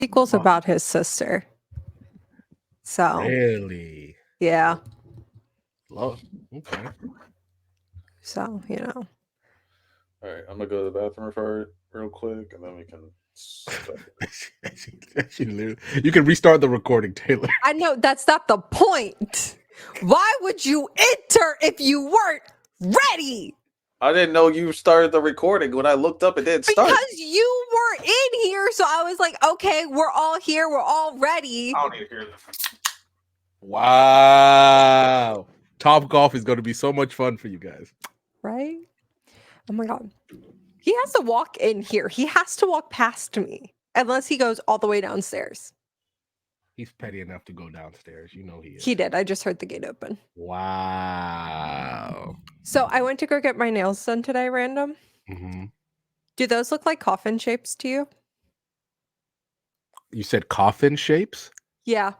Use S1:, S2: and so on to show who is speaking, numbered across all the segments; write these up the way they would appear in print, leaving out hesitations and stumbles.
S1: Equals about his sister. So
S2: Really?
S1: yeah.
S2: Okay.
S1: So, you know.
S3: All right, I'm gonna go to the bathroom real quick, and then we can.
S2: You can restart the recording, Taylor.
S1: I know that's not the point. Why would you enter if you weren't ready?
S3: I didn't know you started the recording. When I looked up, it didn't start.
S1: Because you were in here, so I was like, okay, we're all here, we're all ready.
S3: I don't need to hear this.
S2: Wow. Top Golf is going to be so much fun for you guys.
S1: Right? Oh my God. He has to walk in here. He has to walk past me unless he goes all the way downstairs.
S2: He's petty enough to go downstairs. You know he is.
S1: He did. I just heard the gate open.
S2: Wow.
S1: So I went to go get my nails done today, random.
S2: Mm-hmm.
S1: Do those look like coffin shapes to you?
S2: You said coffin shapes?
S1: Yeah.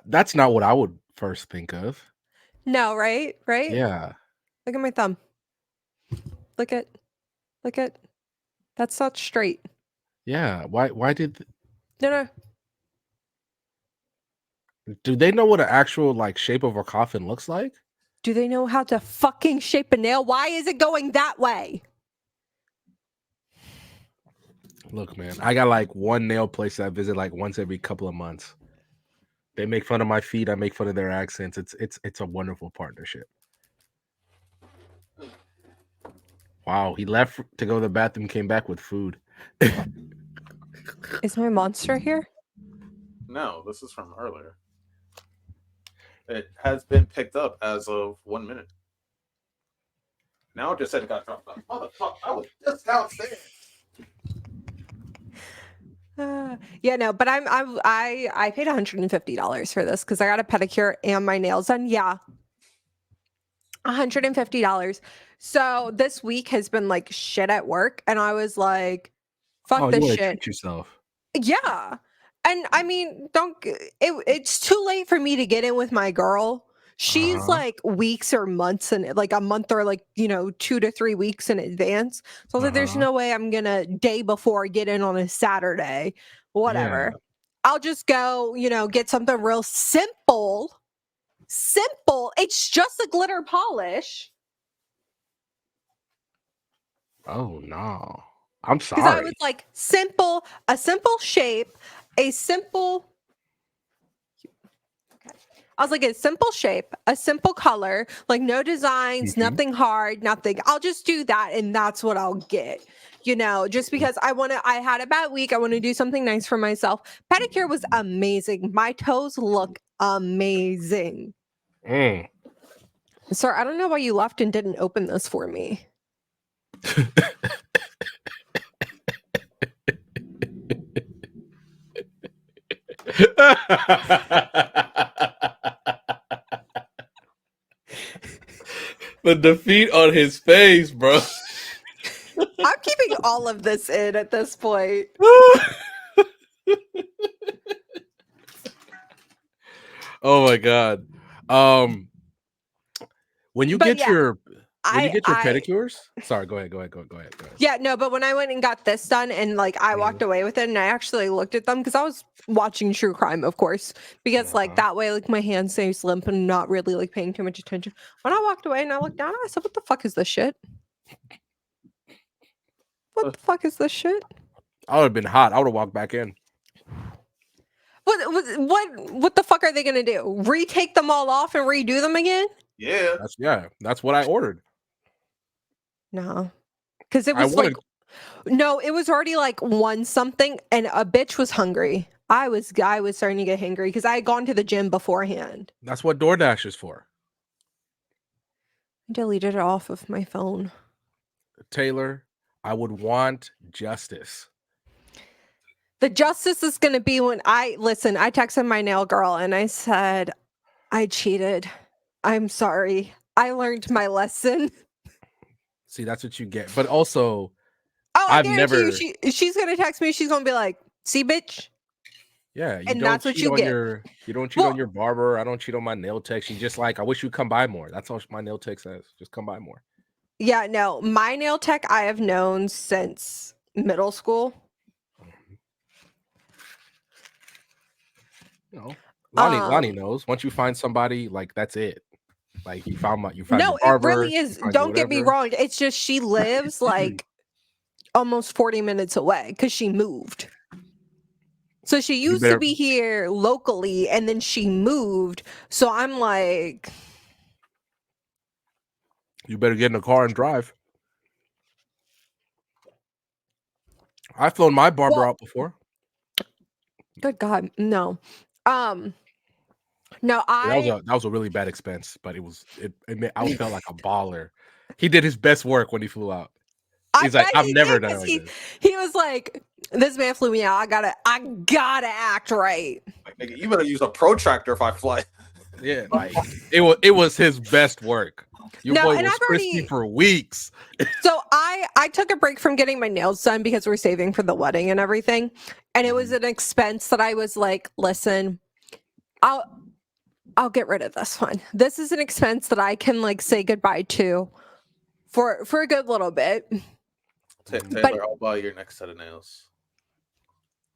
S2: That's not what I would first think of.
S1: No, right? Right?
S2: Yeah.
S1: Look at my thumb. Look at. That's not straight.
S2: Yeah. Why did...
S1: No.
S2: Do they know what an actual like shape of a coffin looks like?
S1: Do they know how to fucking shape a nail? Why is it going that way?
S2: Look, man, I got like one nail place that I visit like once every couple of months. They make fun of my feet. I make fun of their accents. It's a wonderful partnership. Wow, he left to go to the bathroom, came back with food.
S1: Is my monster here?
S3: No, this is from earlier. It has been picked up as of 1 minute. Now it just said it got dropped off. Motherfucker, I was just downstairs.
S1: Yeah, no, but I paid $150 for this because I got a pedicure and my nails done. Yeah, $150. So this week has been like shit at work, and I was like, "Fuck this shit."
S2: Treat yourself.
S1: Yeah, and I mean, it's too late for me to get in with my girl. She's like weeks or months and like a month or like 2 to 3 weeks in advance. So I was like, there's no way I'm gonna day before get in on a Saturday. Whatever.
S2: Yeah.
S1: I'll just go, get something real simple. Simple. It's just a glitter polish.
S2: Oh no. I'm sorry.
S1: Because I was like, a simple shape, a simple. I was like, a simple shape, a simple color, like no designs, nothing hard, nothing. I'll just do that, and that's what I'll get. Just because I had a bad week. I want to do something nice for myself. Pedicure was amazing. My toes look amazing. Sir, I don't know why you left and didn't open this for me.
S2: The defeat on his face, bro.
S1: I'm keeping all of this in at this point.
S2: Oh my God. When you get your pedicures, sorry, go ahead.
S1: Yeah, no, but when I went and got this done and like I walked away with it and I actually looked at them because I was watching true crime, of course, because like that way, like my hand stays limp and not really like paying too much attention. When I walked away and I looked down, I said, "What the fuck is this shit? What the fuck is this shit?"
S2: I would have been hot. I would have walked back in.
S1: What the fuck are they gonna do? Retake them all off and redo them again?
S3: Yeah.
S2: That's what I ordered.
S1: No. Because it was it was already like 1 something and a bitch was hungry. I was starting to get hangry because I had gone to the gym beforehand.
S2: That's what DoorDash is for.
S1: I deleted it off of my phone.
S2: Taylor, I would want justice.
S1: The justice is going to be when I texted my nail girl and I said, I cheated. I'm sorry. I learned my lesson.
S2: See, that's what you get. But also,
S1: I guarantee you, she's going to text me. She's going to be like, see, bitch.
S2: Yeah.
S1: And that's what you get.
S2: You don't cheat on your barber. I don't cheat on my nail tech. She's just like, I wish you'd come by more. That's all my nail tech says. Just come by more.
S1: Yeah, no. My nail tech I have known since middle school.
S2: You know, Lonnie
S1: Um,
S2: knows. Once you find somebody, like that's it. Like you found your
S1: no, it
S2: barber.
S1: really
S2: you
S1: is.
S2: find your
S1: Don't get me
S2: whatever.
S1: wrong. It's just she lives like almost 40 minutes away because she moved. So she
S2: You
S1: used to
S2: better
S1: be here locally and then she moved. So I'm like,
S2: get in the car and drive. I've flown my barber
S1: well,
S2: out before.
S1: good God, no. No,
S2: Yeah, that was a really bad expense, but I felt like a baller. He did his best work when he flew out. He's like,
S1: bet
S2: I've
S1: he
S2: never
S1: did
S2: done it
S1: because
S2: like this.
S1: he was like, this man flew me out. I gotta act right.
S3: Like, nigga, you better use a protractor if I fly.
S2: Yeah, like it was his best work. Your
S1: No,
S2: boy
S1: and
S2: was
S1: I've
S2: crispy
S1: already
S2: for weeks.
S1: so I took a break from getting my nails done because we're saving for the wedding and everything. And it was an expense that I was like, listen, I'll get rid of this one. This is an expense that I can like say goodbye to for a good little bit.
S3: Taylor, I'll buy your next set of nails.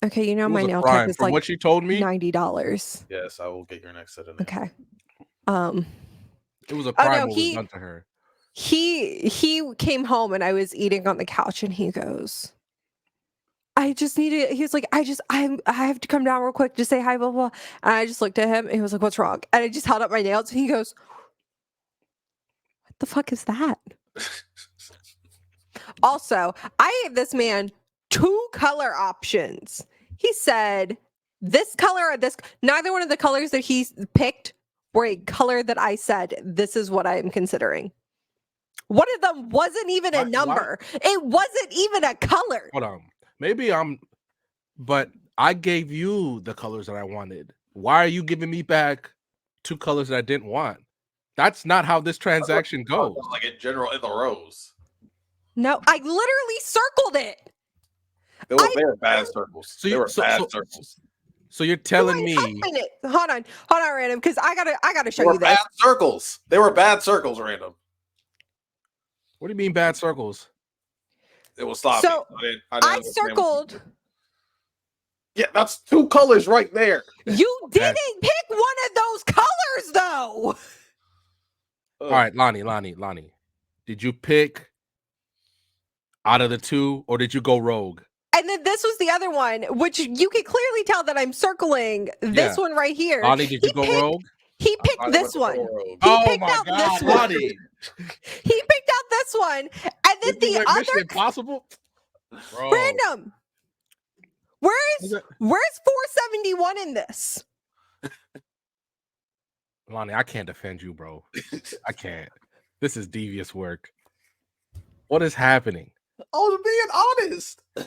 S1: Okay, you know
S2: It
S1: my
S2: was a
S1: nail
S2: crime.
S1: tech is
S2: From
S1: like
S2: what she told me,
S1: $90.
S3: Yes, I will get your next set of nails.
S1: Okay.
S2: it was a
S1: Oh
S2: crime
S1: no,
S2: what was done to her.
S1: he came home and I was eating on the couch and he goes, I just needed, he was like, I have to come down real quick to say hi, blah, blah. And I just looked at him and he was like, what's wrong? And I just held up my nails and he goes, what the fuck is that? Also, I gave this man 2 color options. He said, this color or this, neither one of the colors that he picked were a color that I said, this is what I am considering. One of them wasn't even a number. It wasn't even a color.
S2: Hold on. But I gave you the colors that I wanted. Why are you giving me back 2 colors that I didn't want? That's not how this transaction goes.
S3: Like in general, in the rows.
S1: No, I literally circled it.
S3: They were bad circles. They were bad circles.
S2: So you're telling
S1: Wait,
S2: me?
S1: hold on, random, because I gotta show
S3: They were
S1: you this.
S3: bad circles. They were bad circles, random.
S2: What do you mean bad circles?
S3: It will stop.
S1: So I
S3: didn't
S1: circled.
S3: Yeah, that's 2 colors right there.
S1: You didn't pick one of those colors, though.
S2: All right, Lonnie. Did you pick out of the 2, or did you go rogue?
S1: And then this was the other one, which you can clearly tell that I'm circling this one right here.
S2: Lonnie, did you go rogue?
S1: He picked this one.
S2: Oh my God, Lonnie!
S1: He picked out this one, and then the other
S2: Mission Impossible. Bro.
S1: random. Where's 471 in this?
S2: Lonnie, I can't defend you, bro. I can't. This is devious work. What is happening?
S3: I was being honest.
S1: 471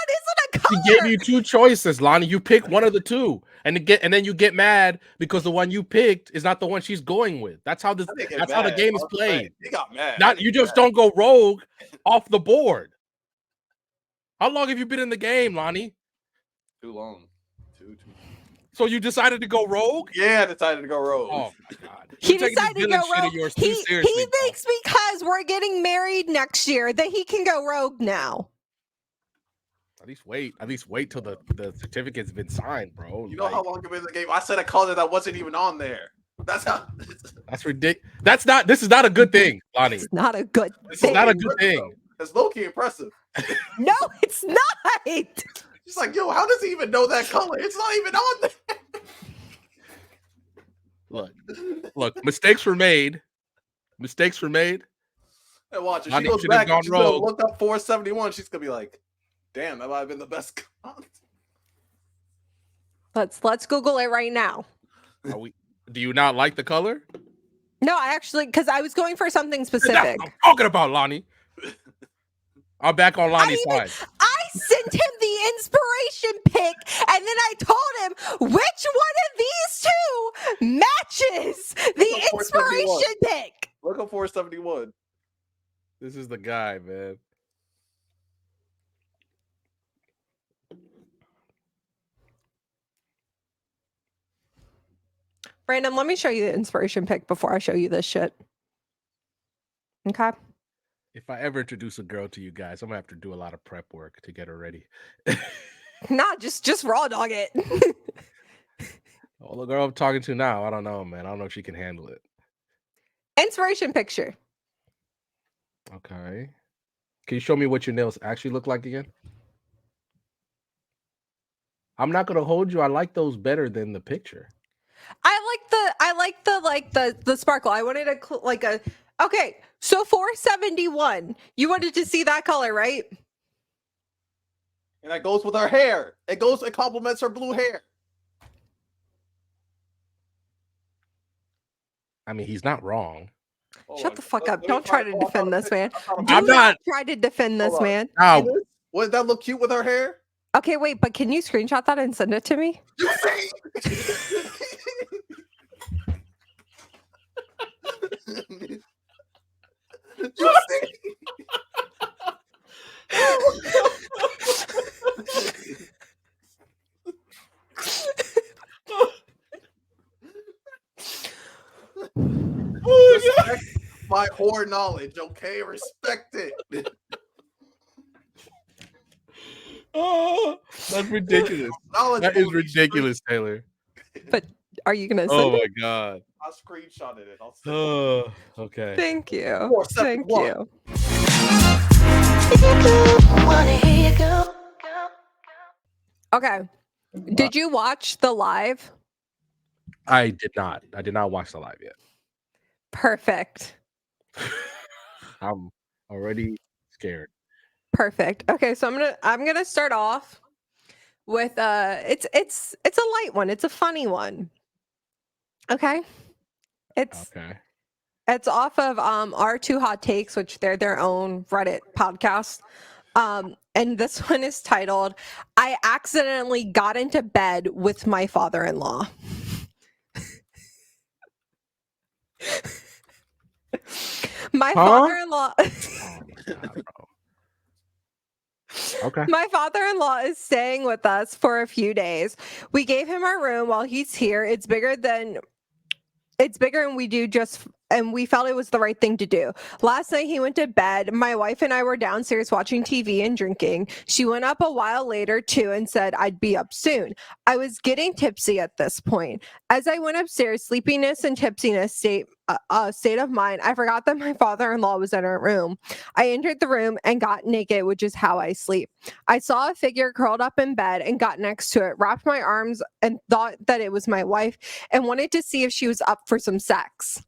S1: isn't a color.
S2: He gave you 2 choices, Lonnie. You pick one of the 2, and then you get mad because the one you picked is not the one she's going with. That's how how the game is played.
S3: He got mad.
S2: Not you just don't go rogue off the board. How long have you been in the game, Lonnie?
S3: Too long. Too.
S2: So you decided to go rogue?
S3: Yeah, I decided to go rogue.
S2: Oh my God.
S1: He decided to go rogue. He
S2: seriously,
S1: thinks because we're getting married next year that he can go rogue now.
S2: At least wait till the certificate's been signed, bro.
S3: You know how long I've been in the game? I said a color that wasn't even on there. That's
S2: ridiculous. This is not a good thing, Lonnie.
S1: It's not a good thing.
S2: This is not a good thing.
S3: It's low-key impressive.
S1: No, it's not.
S3: She's like, yo, how does he even know that color? It's not even on there.
S2: Look, mistakes were made.
S3: And watch, if
S2: Lonnie
S3: she goes
S2: should have
S3: back
S2: gone
S3: and she's gonna
S2: rogue.
S3: look up 471, she's gonna be like, damn, that might have been the best color.
S1: Let's Google it right now.
S2: Do you not like the color?
S1: No, I actually, because I was going for something
S2: That's
S1: specific.
S2: what I'm talking about, Lonnie. I'm back on Lonnie's side.
S1: I sent him the inspiration pic, and then I told him which one of these 2 matches the inspiration pic.
S3: Look up 471.
S2: This is the guy, man.
S1: Brandon, let me show you the inspiration pic before I show you this shit. Okay.
S2: If I ever introduce a girl to you guys, I'm gonna have to do a lot of prep work to get her ready.
S1: Nah, just raw dog it.
S2: Well, the girl I'm talking to now, I don't know, man. I don't know if she can handle it.
S1: Inspiration picture.
S2: Okay. Can you show me what your nails actually look like again? I'm not gonna hold you. I like those better than the picture.
S1: I like the sparkle. I wanted a okay. So 471. You wanted to see that color, right?
S3: And that goes with her hair. It complements her blue hair.
S2: I mean, he's not wrong.
S1: Shut the fuck up. Don't try to defend this man.
S2: I'm
S1: Do
S2: not-
S1: not try to defend this
S3: Hold on.
S1: man.
S2: No,
S3: Wouldn't that look cute with her hair?
S1: Okay, wait, but can you screenshot that and send it to me?
S3: You see? You see? Respect my whore knowledge, okay? Respect it.
S2: oh, that's ridiculous.
S3: Knowledge
S2: That is
S3: will be
S2: ridiculous, Taylor.
S1: Are you gonna send
S2: Oh
S1: it?
S2: my god.
S3: I screenshotted it. I'll send it.
S2: Oh, okay.
S1: Thank you.
S3: 471.
S1: Thank you. Okay. Did you watch the live?
S2: I did not. I did not watch the live yet.
S1: Perfect.
S2: I'm already scared.
S1: Perfect. Okay, so I'm gonna start off with it's a light one. It's a funny one. Okay. It's off of our Two Hot Takes, which they're their own Reddit podcast. And this one is titled I Accidentally Got into Bed with My Father-in-Law. My father-in-law
S2: Okay.
S1: My father-in-law is staying with us for a few days. We gave him our room while he's here. It's bigger and we felt it was the right thing to do. Last night he went to bed. My wife and I were downstairs watching TV and drinking. She went up a while later too and said I'd be up soon. I was getting tipsy at this point. As I went upstairs, sleepiness and tipsiness state of mind, I forgot that my father-in-law was in our room. I entered the room and got naked, which is how I sleep. I saw a figure curled up in bed and got next to it, wrapped my arms and thought that it was my wife and wanted to see if she was up for some sex.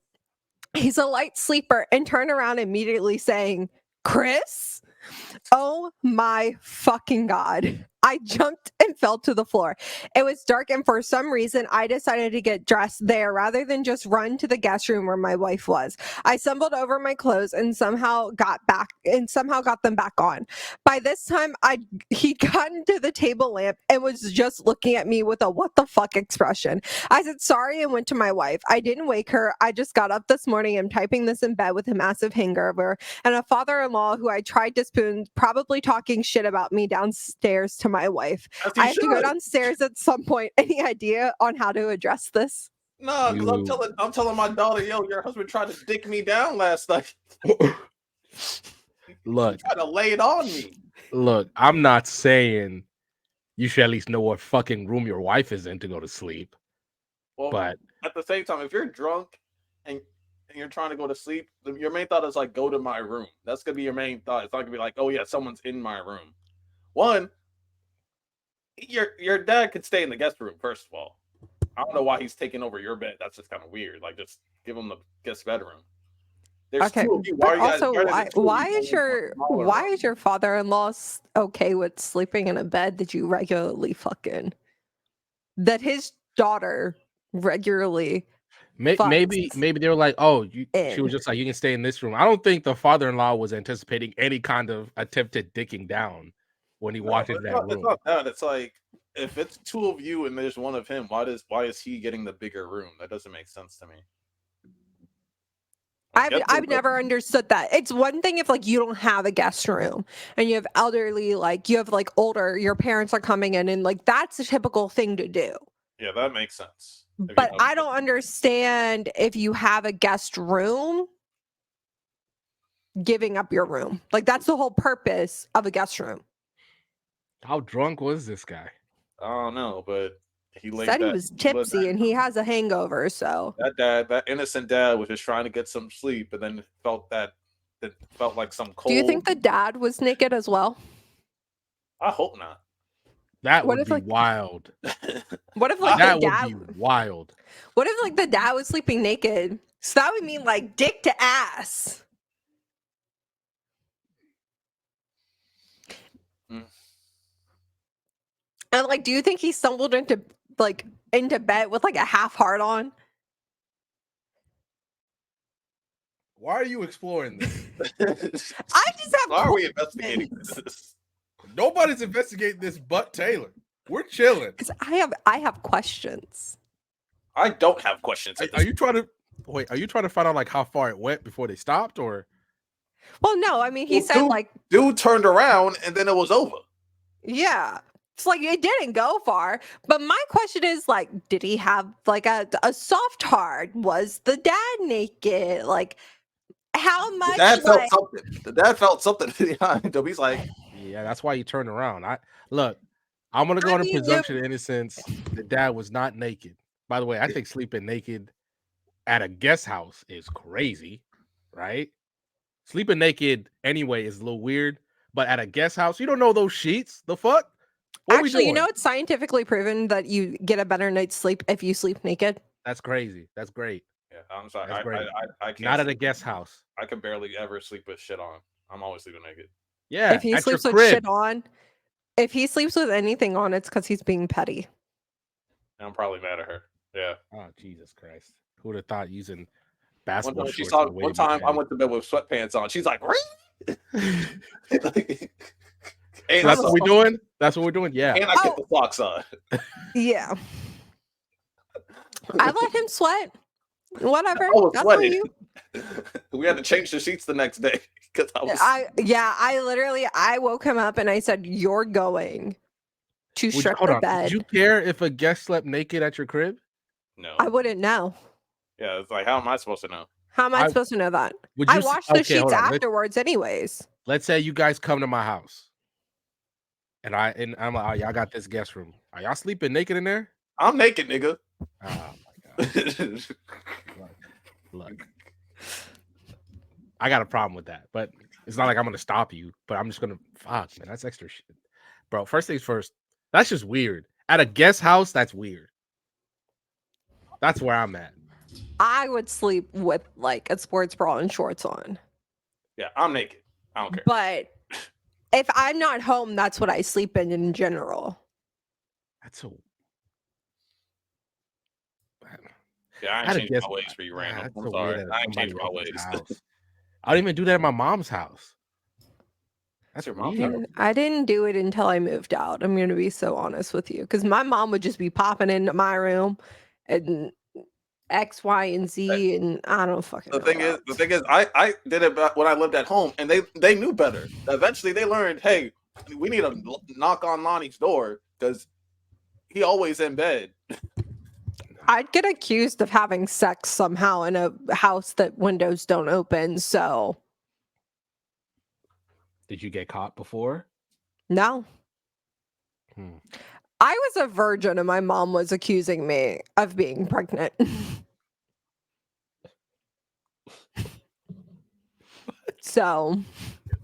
S1: He's a light sleeper and turned around immediately saying, Chris? Oh my fucking God. I jumped and fell to the floor. It was dark, and for some reason, I decided to get dressed there rather than just run to the guest room where my wife was. I stumbled over my clothes and somehow got them back on. By this time, he'd gotten to the table lamp and was just looking at me with a what the fuck expression. I said sorry and went to my wife. I didn't wake her. I just got up this morning and typing this in bed with a massive hangover and a father-in-law who I tried to spoon, probably talking shit about me downstairs to my wife. I have to go downstairs at some point. Any idea on how to address this?
S3: No, because I'm telling my daughter, yo, your husband tried to dick me down last night.
S2: Look,
S3: he tried to lay it on me.
S2: Look, I'm not saying you should at least know what fucking room your wife is in to go to sleep.
S3: Well,
S2: but
S3: at the same time, if you're drunk and you're trying to go to sleep, your main thought is like, go to my room. That's gonna be your main thought. It's not gonna be like, oh yeah, someone's in my room. One, your dad could stay in the guest room, first of all. I don't know why he's taking over your bed. That's just kind of weird. Like, just give him the guest bedroom. There's two of you.
S1: Why is your father-in-law okay with sleeping in a bed that you regularly fucking that his daughter regularly
S2: maybe they were like, oh, she was just like, you can stay in this room. I don't think the father-in-law was anticipating any kind of attempted dicking down when he walked into that room.
S3: It's not that. It's like, if it's two of you and there's one of him, why is he getting the bigger room? That doesn't make sense to me.
S1: I've never understood that. It's one thing if like you don't have a guest room and you have elderly, like you have like older, your parents are coming in and like that's a typical thing to do.
S3: Yeah, that makes sense.
S1: But I don't understand if you have a guest room, giving up your room. Like that's the whole purpose of a guest room.
S2: How drunk was this guy?
S3: I don't know, but he laid
S1: Said he
S3: that.
S1: was
S3: But
S1: tipsy and he has a hangover. So
S3: that innocent dad was just trying to get some sleep, and then felt like some cold.
S1: do you think the dad was naked as well?
S3: I hope not.
S2: That
S1: What
S2: would
S1: if,
S2: be
S1: like-
S2: wild.
S1: What if like
S2: That
S1: the
S2: would
S1: dad?
S2: be wild.
S1: What if like the dad was sleeping naked? So that would mean like dick to ass.
S3: Mm.
S1: And like, do you think he stumbled into bed with like a half heart on?
S2: Why are you exploring this?
S1: I just have.
S3: Why are we investigating this?
S2: Nobody's investigating this but Taylor. We're chilling.
S1: Because I have questions.
S3: I don't have questions. At
S2: Are you trying to wait? Are you trying to find out like how far it went before they stopped, or
S1: Well, no, I mean he
S3: Well,
S1: said
S3: dude-
S1: like,
S3: Dude turned around and then it was over.
S1: yeah. It's like it didn't go far. But my question is like, did he have like a soft heart? Was the dad naked? Like, how much?
S3: The dad felt
S1: like,
S3: something. The dad felt something behind him. He's like,
S2: yeah, that's why you turned around. I'm gonna go
S1: I
S2: on a
S1: mean,
S2: presumption of innocence. The dad was not naked. By the way, I think sleeping naked at a guest house is crazy, right? Sleeping naked anyway is a little weird, but at a guest house, you don't know those sheets. The fuck? What are we
S1: actually, you
S2: doing?
S1: know, it's scientifically proven that you get a better night's sleep if you sleep naked.
S2: That's crazy. That's great.
S3: yeah, I'm sorry.
S2: That's great.
S3: I can't.
S2: Not at a
S3: sleep.
S2: guest house.
S3: I can barely ever sleep with shit on. I'm always sleeping naked.
S2: Yeah,
S1: If he
S2: at your
S1: sleeps with
S2: crib.
S1: shit on, if he sleeps with anything on, it's because he's being petty.
S3: And I'm probably mad at her. Yeah.
S2: Oh Jesus Christ! Who would have thought using
S3: One
S2: basketball
S3: time,
S2: shorts? is a way
S3: one
S2: to be
S3: time I
S2: petty?
S3: went to bed with sweatpants on. She's like,
S2: So
S3: and,
S2: that's what we're doing. That's what we're doing. Yeah.
S3: and I
S1: Oh.
S3: get the socks on.
S1: Yeah. I let him sweat. Whatever.
S3: I was
S1: That's on
S3: sweating.
S1: you.
S3: We had to change the sheets the next day because I was.
S1: I woke him up and I said, "You're going to
S2: Would you-
S1: strip
S2: hold
S1: the
S2: on.
S1: bed."
S2: Would you care if a guest slept naked at your crib?
S3: No.
S1: I wouldn't know.
S3: Yeah, it's like, how am I supposed to know?
S1: How am I
S2: I-
S1: supposed to know that?
S2: Would
S1: I
S2: you?
S1: washed the
S2: Okay,
S1: sheets
S2: hold on.
S1: afterwards, anyways.
S2: Let's say you guys come to my house, and I'm like, oh, y'all got this guest room. Are y'all sleeping naked in there?
S3: I'm naked, nigga.
S2: Oh my god! Look, I got a problem with that, but it's not like I'm gonna stop you. But I'm just gonna fuck, man. That's extra shit, bro. First things first. That's just weird. At a guest house, that's weird. That's where I'm at.
S1: I would sleep with like a sports bra and shorts on.
S3: Yeah, I'm naked. I don't care.
S1: But if I'm not home, that's what I sleep in general.
S2: That's a.
S3: Yeah, I
S2: I'd
S3: ain't
S2: have
S3: changed
S2: guessed-
S3: my ways for you,
S2: Nah,
S3: Randall.
S2: that's
S3: I'm
S2: so
S3: sorry.
S2: weird at
S3: I ain't
S2: somebody
S3: changed my
S2: else's
S3: ways.
S2: house. I don't even do that at my mom's house. That's
S3: your mom's
S2: weird.
S3: house?
S1: I didn't do it until I moved out. I'm going to be so honest with you. Because my mom would just be popping into my room and X, Y, and Z. And I don't fucking know.
S3: The thing is, I did it when I lived at home, and they knew better. Eventually, they learned, hey, we need to knock on Lonnie's door because he always in bed.
S1: I'd get accused of having sex somehow in a house that windows don't open. So,
S2: Did you get caught before?
S1: no.
S2: Hmm.
S1: I was a virgin and my mom was accusing me of being pregnant. So,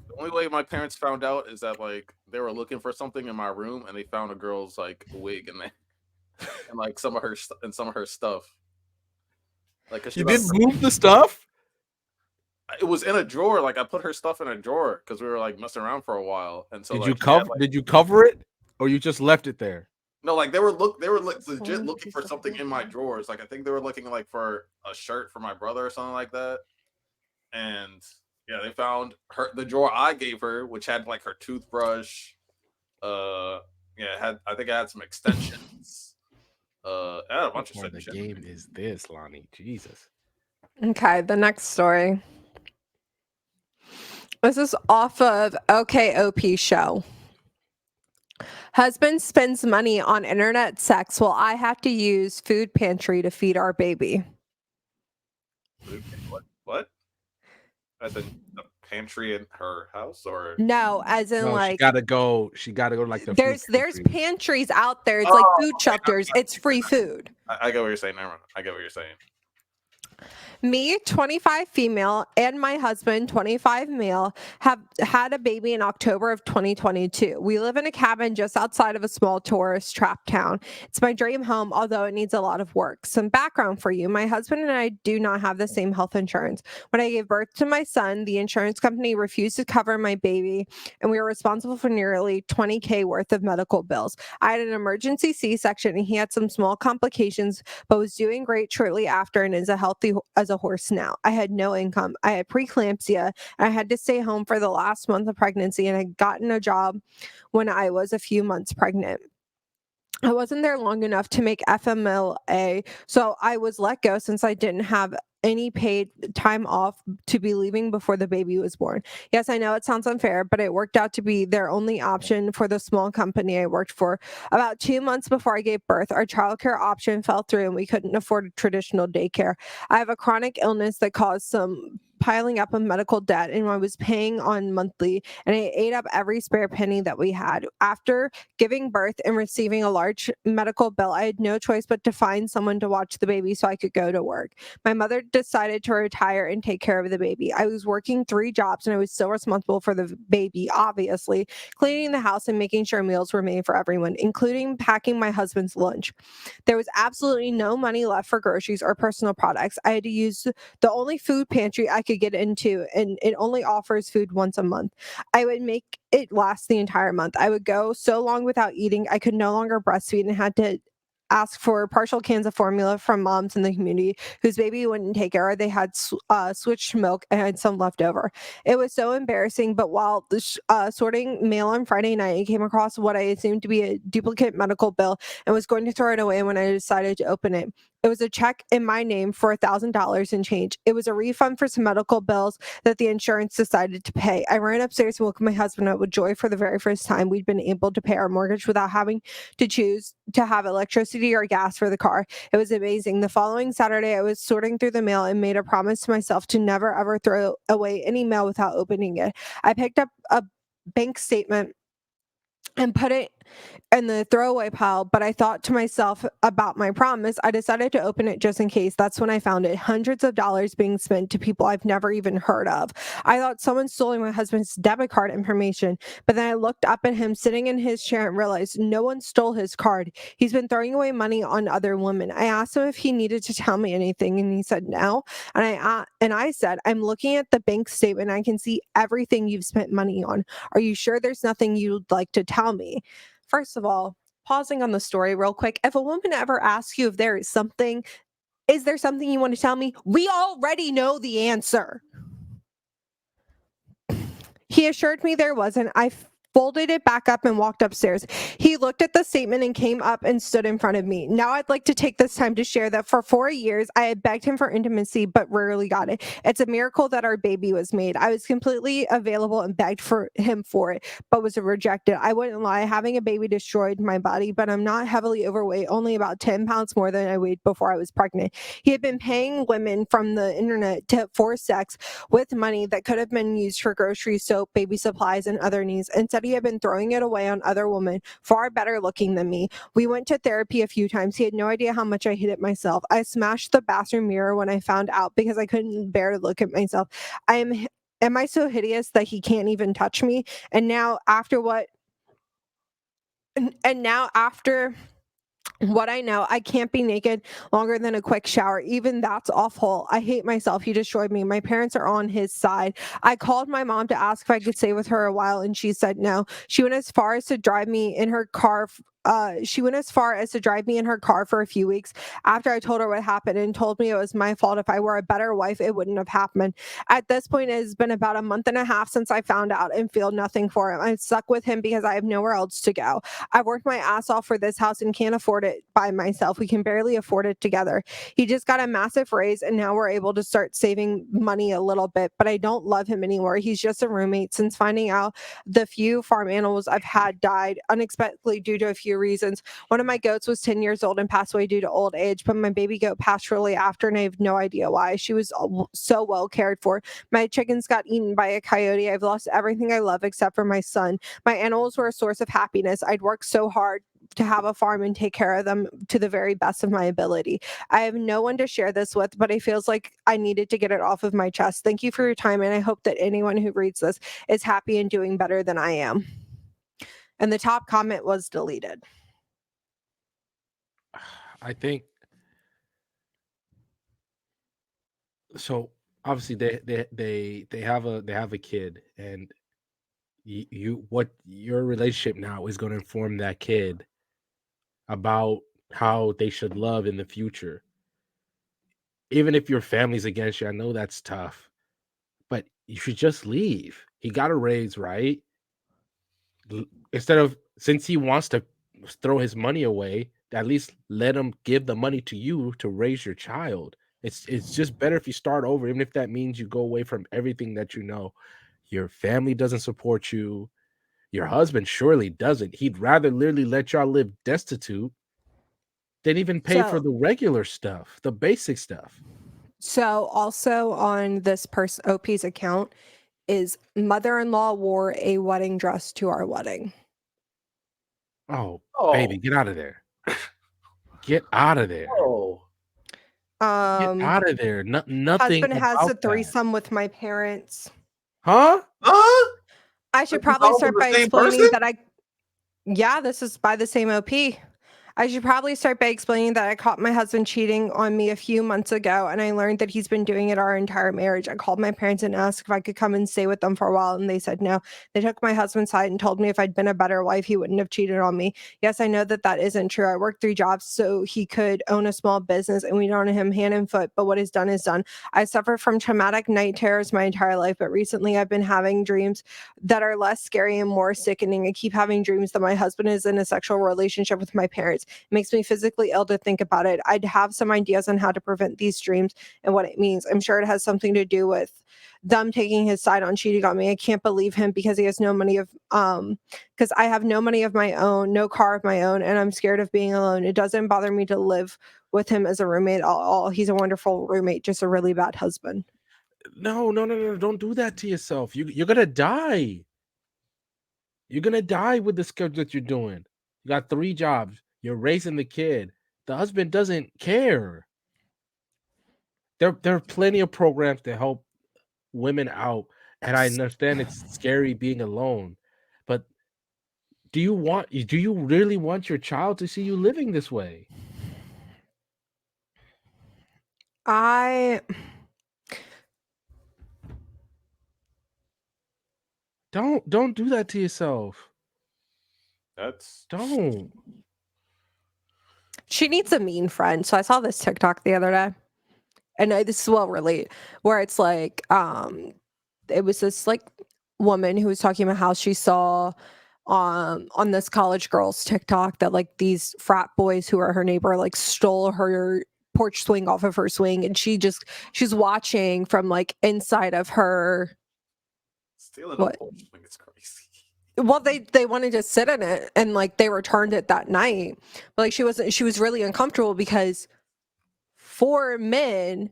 S3: The only way my parents found out is that like they were looking for something in my room, and they found a girl's like wig in there, and like some of her stuff. Like 'cause she
S2: You
S3: left-
S2: didn't move the stuff?
S3: it was in a drawer. Like I put her stuff in a drawer because we were like messing around for a while. And so
S2: Did
S3: like,
S2: you
S3: she had,
S2: cover?
S3: like-
S2: Did you cover it, or you just left it there?
S3: No, like they were legit
S1: Oh,
S3: looking for
S1: stuff
S3: something in my drawers. Like I think they were looking like for a shirt for my brother or something like that. And yeah, they found the drawer I gave her, which had like her toothbrush. Yeah, I think it had some extensions. It had a bunch of
S2: What
S3: shit.
S2: the game is this, Lonnie? Jesus.
S1: okay, the next story. This is off of OKOP show. Husband spends money on internet sex while I have to use food pantry to feed our baby.
S3: What? As in pantry in her house, or
S1: No, as in
S2: No,
S1: like
S2: she gotta go to like the food
S1: there's
S2: pantry.
S1: pantries out there. It's like food
S3: okay,
S1: shelters. It's free food.
S3: I get what you're saying. Never mind. I get what you're saying.
S1: Me, 25 female, and my husband, 25 male, have had a baby in October of 2022. We live in a cabin just outside of a small tourist trap town. It's my dream home, although it needs a lot of work. Some background for you. My husband and I do not have the same health insurance. When I gave birth to my son, the insurance company refused to cover my baby, and we were responsible for nearly $20K worth of medical bills. I had an emergency C-section, and he had some small complications, but was doing great shortly after and is healthy as a horse now. I had no income. I had preeclampsia, and I had to stay home for the last month of pregnancy, and I'd gotten a job when I was a few months pregnant. I wasn't there long enough to make FMLA, so I was let go since I didn't have any paid time off to be leaving before the baby was born. Yes, I know it sounds unfair, but it worked out to be their only option for the small company I worked for. About 2 months before I gave birth, our childcare option fell through and we couldn't afford a traditional daycare. I have a chronic illness that caused some piling up of medical debt, and I was paying on monthly, and it ate up every spare penny that we had. After giving birth and receiving a large medical bill, I had no choice but to find someone to watch the baby so I could go to work. My mother decided to retire and take care of the baby. I was working 3 jobs, and I was still responsible for the baby, obviously, cleaning the house and making sure meals were made for everyone, including packing my husband's lunch. There was absolutely no money left for groceries or personal products. I had to use the only food pantry I could get into, and it only offers food once a month. I would make it last the entire month. I would go so long without eating, I could no longer breastfeed and had to ask for partial cans of formula from moms in the community whose baby wouldn't take her. They had switched milk and had some left over. It was so embarrassing, but while sorting mail on Friday night, I came across what I assumed to be a duplicate medical bill and was going to throw it away when I decided to open it. It was a check in my name for $1,000 and change. It was a refund for some medical bills that the insurance decided to pay. I ran upstairs and woke my husband up with joy for the very first time. We'd been able to pay our mortgage without having to choose to have electricity or gas for the car. It was amazing. The following Saturday, I was sorting through the mail and made a promise to myself to never ever throw away any mail without opening it. I picked up a bank statement and put it in the throwaway pile, but I thought to myself about my promise. I decided to open it just in case. That's when I found it. Hundreds of dollars being spent to people I've never even heard of. I thought someone stole my husband's debit card information, but then I looked up at him sitting in his chair and realized no one stole his card. He's been throwing away money on other women. I asked him if he needed to tell me anything, and he said no. And I said, I'm looking at the bank statement. I can see everything you've spent money on. Are you sure there's nothing you'd like to tell me? First of all, pausing on the story real quick, if a woman ever asks you if there is something, is there something you want to tell me? We already know the answer. He assured me there wasn't. I folded it back up and walked upstairs. He looked at the statement and came up and stood in front of me. Now I'd like to take this time to share that for 4 years, I had begged him for intimacy, but rarely got it. It's a miracle that our baby was made. I was completely available and begged for him for it, but was rejected. I wouldn't lie, having a baby destroyed my body, but I'm not heavily overweight, only about 10 pounds more than I weighed before I was pregnant. He had been paying women from the internet for sex with money that could have been used for groceries, soap, baby supplies, and other needs. Instead, he had been throwing it away on other women far better looking than me. We went to therapy a few times. He had no idea how much I hated myself. I smashed the bathroom mirror when I found out because I couldn't bear to look at myself. Am I so hideous that he can't even touch me? And now after what I know, I can't be naked longer than a quick shower. Even that's awful. I hate myself. He destroyed me. My parents are on his side. I called my mom to ask if I could stay with her a while, and she said no. She went as far as to drive me in her car. For a few weeks after I told her what happened, and told me it was my fault. If I were a better wife, it wouldn't have happened. At this point, it has been about a month and a half since I found out and feel nothing for him. I'm stuck with him because I have nowhere else to go. I've worked my ass off for this house and can't afford it by myself. We can barely afford it together. He just got a massive raise, and now we're able to start saving money a little bit, but I don't love him anymore. He's just a roommate. Since finding out the few farm animals I've had died unexpectedly due to a few few reasons. One of my goats was 10 years old and passed away due to old age, but my baby goat passed shortly after, and I have no idea why. She was so well cared for. My chickens got eaten by a coyote. I've lost everything I love except for my son. My animals were a source of happiness. I'd worked so hard to have a farm and take care of them to the very best of my ability. I have no one to share this with, but it feels like I needed to get it off of my chest. Thank you for your time, and I hope that anyone who reads this is happy and doing better than I am. And the top comment was deleted.
S2: I think so. Obviously, they have a kid, and you what your relationship now is going to inform that kid about how they should love in the future. Even if your family's against you, I know that's tough, but you should just leave. He got a raise, right? Instead of, since he wants to throw his money away, at least let him give the money to you to raise your child. It's just better if you start over, even if that means you go away from everything that you know. Your family doesn't support you. Your husband surely doesn't. He'd rather literally let y'all live destitute than even pay for
S1: So,
S2: the regular stuff, the basic stuff.
S1: so also on this person OP's account is mother-in-law wore a wedding dress to our wedding.
S2: Oh,
S3: Oh,
S2: baby, get out of there. Get out of there.
S3: oh.
S2: Get out of there. Nothing
S1: Husband has a
S2: about that.
S1: threesome with my parents.
S2: Huh?
S3: Huh?
S1: I should
S3: This is
S1: probably
S3: all from
S1: start
S3: the
S1: by
S3: same
S1: explaining
S3: person?
S1: that yeah, this is by the same OP. I should probably start by explaining that I caught my husband cheating on me a few months ago, and I learned that he's been doing it our entire marriage. I called my parents and asked if I could come and stay with them for a while, and they said no. They took my husband's side and told me if I'd been a better wife, he wouldn't have cheated on me. Yes, I know that that isn't true. I worked 3 jobs so he could own a small business, and we own him hand and foot, but what is done is done. I suffer from traumatic night terrors my entire life, but recently I've been having dreams that are less scary and more sickening. I keep having dreams that my husband is in a sexual relationship with my parents. It makes me physically ill to think about it. I'd have some ideas on how to prevent these dreams and what it means. I'm sure it has something to do with them taking his side on cheating on me. I can't believe him because he has no money of because I have no money of my own, no car of my own, and I'm scared of being alone. It doesn't bother me to live with him as a roommate at all. He's a wonderful roommate, just a really bad husband.
S2: No. Don't do that to yourself. You're gonna die. You're gonna die with the schedule that you're doing. You got 3 jobs. You're raising the kid. The husband doesn't care. There are plenty of programs to help women out, and I understand it's scary being alone, but do you really want your child to see you living this way?
S1: I
S2: Don't do that to yourself.
S3: That's
S2: Don't.
S1: She needs a mean friend. So I saw this TikTok the other day, and this will relate, where it's like, it was this like woman who was talking about how she saw on this college girl's TikTok that like these frat boys who are her neighbor like stole her porch swing off of her swing, and she's watching from like inside of her.
S3: stealing a
S1: What?
S3: porch swing is crazy.
S1: Well, they wanted to sit in it, and like they returned it that night, but like she was really uncomfortable because 4 men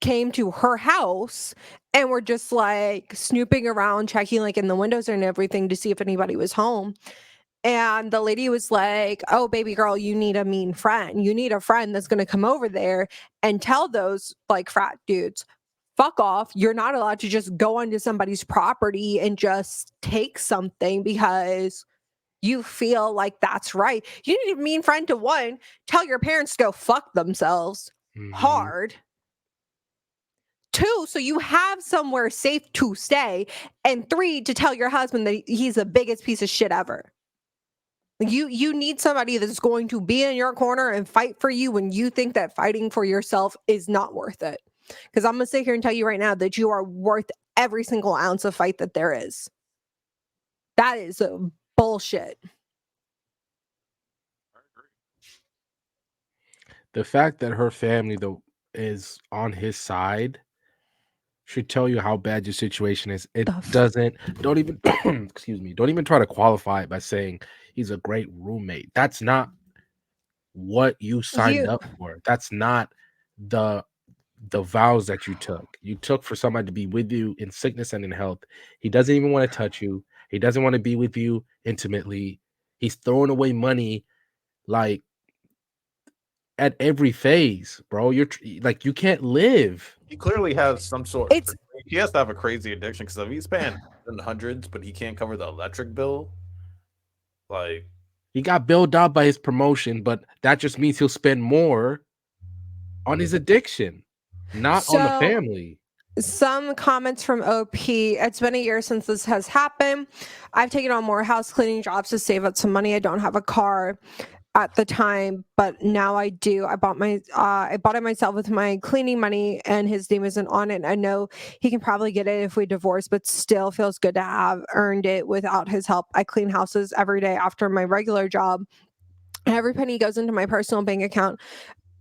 S1: came to her house and were just like snooping around, checking like in the windows and everything to see if anybody was home. And the lady was like, "Oh, baby girl, you need a mean friend. You need a friend that's going to come over there and tell those like frat dudes, fuck off. You're not allowed to just go onto somebody's property and just take something because you feel like that's right. You need a mean friend to, one, tell your parents to go fuck themselves
S2: Mhm.
S1: hard. 2, so you have somewhere safe to stay. And 3, to tell your husband that he's the biggest piece of shit ever. You need somebody that's going to be in your corner and fight for you when you think that fighting for yourself is not worth it. Because I'm going to sit here and tell you right now that you are worth every single ounce of fight that there is. That is bullshit.
S3: I agree.
S2: The fact that her family though is on his side should tell you how bad your situation is. It
S1: The f-
S2: doesn't. Don't even. Excuse me. Don't even try to qualify it by saying he's a great roommate. That's not what you signed
S1: You
S2: up for. That's not the vows that you took. You took for somebody to be with you in sickness and in health. He doesn't even want to touch you. He doesn't want to be with you intimately. He's throwing away money like at every phase, bro. Like you can't live.
S3: He clearly has some sort.
S1: it's
S3: He has to have a crazy addiction because if he's paying in the hundreds, but he can't cover the electric bill, like
S2: He got bailed out by his promotion, but that just means he'll spend more on his addiction, not on the
S1: so
S2: family.
S1: some comments from OP. It's been a year since this has happened. I've taken on more house cleaning jobs to save up some money. I don't have a car at the time, but now I do. I bought it myself with my cleaning money, and his name isn't on it. I know he can probably get it if we divorce, but still feels good to have earned it without his help. I clean houses every day after my regular job. Every penny goes into my personal bank account.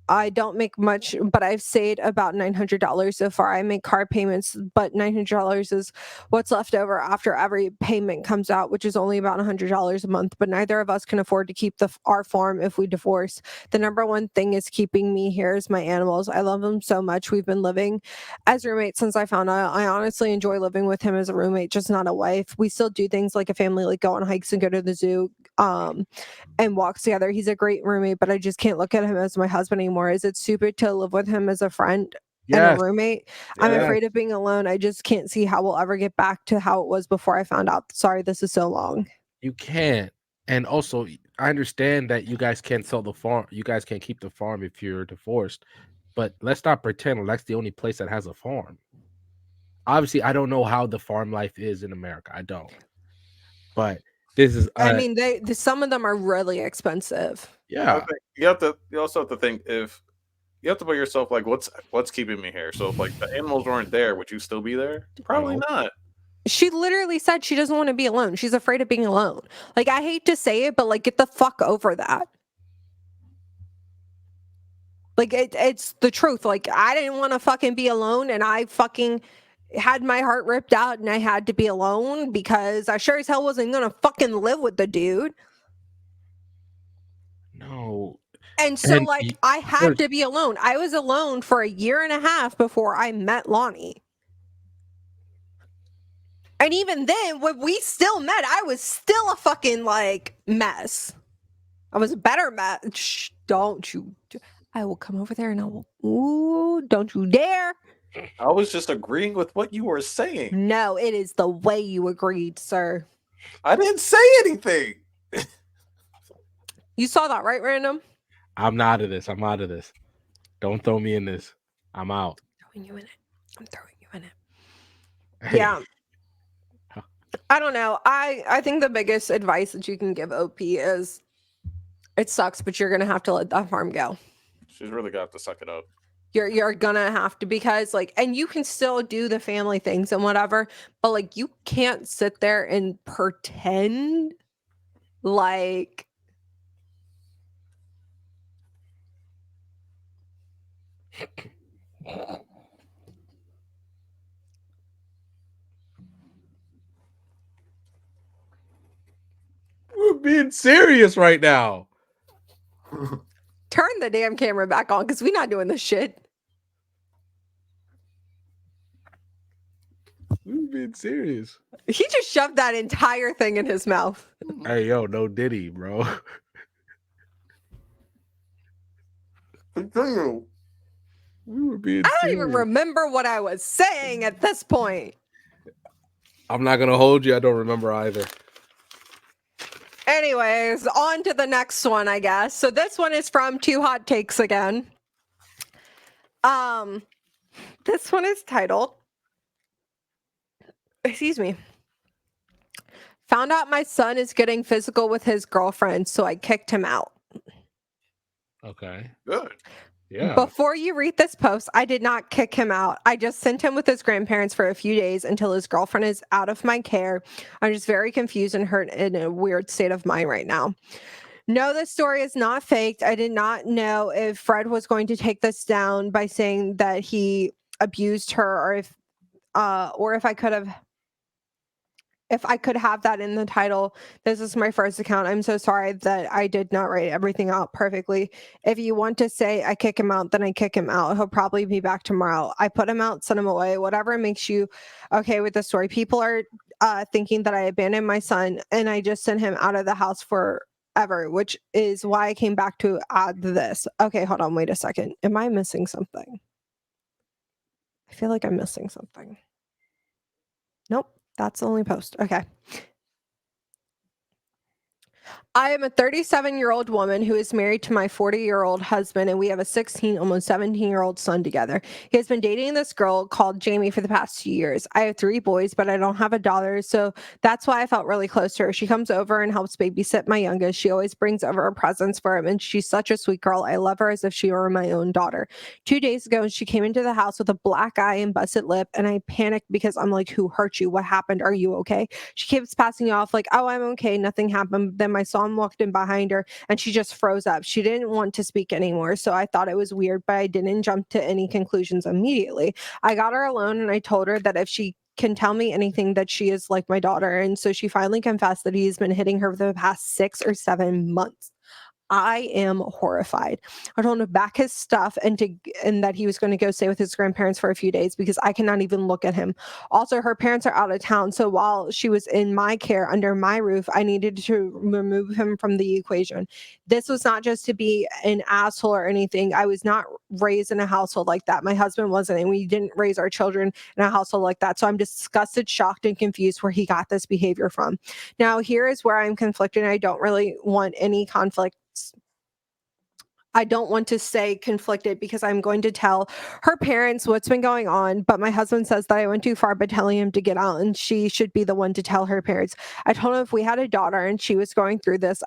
S1: I don't make much, but I've saved about $900 so far. I make car payments, but $900 is what's left over after every payment comes out, which is only about $100 a month. But neither of us can afford to keep our farm if we divorce. The number one thing is keeping me here is my animals. I love them so much. We've been living as roommates since I found out. I honestly enjoy living with him as a roommate, just not a wife. We still do things like a family, like go on hikes and go to the zoo. And walks together. He's a great roommate, but I just can't look at him as my husband anymore. Is it stupid to live with him as a friend and a
S2: Yes,
S1: roommate? I'm
S3: yeah,
S1: afraid of being alone. I just can't see how we'll ever get back to how it was before I found out. Sorry, this is so long.
S2: you can't. And also, I understand that you guys can't sell the farm. You guys can't keep the farm if you're divorced. But let's not pretend that's the only place that has a farm. Obviously, I don't know how the farm life is in America. I don't. But this is
S1: I mean, some of them are really expensive.
S3: I
S2: yeah.
S3: think you also have to think if you have to put yourself like what's keeping me here. So if like the animals weren't there, would you still be there? Probably
S2: No.
S3: not.
S1: She literally said she doesn't want to be alone. She's afraid of being alone. Like, I hate to say it, but like, get the fuck over that. Like, it's the truth. Like, I didn't want to fucking be alone, and I fucking had my heart ripped out, and I had to be alone because I sure as hell wasn't gonna fucking live with the dude.
S2: No.
S1: And so,
S2: And
S1: like, I had to be alone. I was alone for a year and a half before I met Lonnie. And even then, when we still met, I was still a fucking like mess. I was a better mess. Shh, don't you? I will come over there and I will. Ooh, don't you dare.
S3: I was just agreeing with what you were saying.
S1: No, it is the way you agreed, sir.
S3: I didn't say anything.
S1: You saw that, right, Random?
S2: I'm out of this. I'm out of this. Don't throw me in this. I'm out.
S1: Throwing you in it. I'm throwing you in it.
S2: Hey,
S1: Yeah. I don't know. I think the biggest advice that you can give OP is it sucks, but you're gonna have to let that farm go.
S3: She's really got to suck it up.
S1: You're gonna have to, because like, and you can still do the family things and whatever, but like you can't sit there and pretend like
S2: we're being serious right now.
S1: turn the damn camera back on because we're not doing this shit.
S2: We're being serious.
S1: He just shoved that entire thing in his mouth.
S2: Hey, yo, no Diddy, bro.
S3: Continue.
S2: We were being
S1: I don't
S2: serious.
S1: even remember what I was saying at this point.
S2: I'm not gonna hold you. I don't remember either.
S1: Anyways, on to the next one, I guess. So this one is from Two Hot Takes again. This one is titled, excuse me. Found out my son is getting physical with his girlfriend, so I kicked him out.
S2: Okay.
S3: Good.
S2: Yeah.
S1: Before you read this post, I did not kick him out. I just sent him with his grandparents for a few days until his girlfriend is out of my care. I'm just very confused and hurt in a weird state of mind right now. No, this story is not faked. I did not know if Fred was going to take this down by saying that he abused her, or if or if I could have that in the title. This is my first account. I'm so sorry that I did not write everything out perfectly. If you want to say I kick him out, then I kick him out. He'll probably be back tomorrow. I put him out, send him away, whatever makes you okay with the story. People are thinking that I abandoned my son and I just sent him out of the house forever, which is why I came back to add this. Okay, hold on, wait a second. Am I missing something? I feel like I'm missing something. Nope, that's the only post. Okay. I am a 37-year-old woman who is married to my 40-year-old husband, and we have a 16, almost 17-year-old son together. He has been dating this girl called Jamie for the past 2 years. I have 3 boys, but I don't have a daughter, so that's why I felt really close to her. She comes over and helps babysit my youngest. She always brings over presents for him, and she's such a sweet girl. I love her as if she were my own daughter. 2 days ago, she came into the house with a black eye and busted lip, and I panicked because I'm like, who hurt you? What happened? Are you okay? She keeps passing off like, oh, I'm okay. Nothing happened. Then my son walked in behind her and she just froze up. She didn't want to speak anymore. So I thought it was weird, but I didn't jump to any conclusions immediately. I got her alone and I told her that if she can tell me anything, that she is like my daughter. And so she finally confessed that he's been hitting her for the past 6 or 7 months. I am horrified. I told him to back his stuff and that he was going to go stay with his grandparents for a few days because I cannot even look at him. Also, her parents are out of town, so while she was in my care under my roof, I needed to remove him from the equation. This was not just to be an asshole or anything. I was not raised in a household like that. My husband wasn't, and we didn't raise our children in a household like that. So I'm disgusted, shocked, and confused where he got this behavior from. Now, here is where I'm conflicted. I don't really want any conflict. I don't want to say conflicted because I'm going to tell her parents what's been going on, but my husband says that I went too far by telling him to get out and she should be the one to tell her parents. I told him if we had a daughter and she was going through this,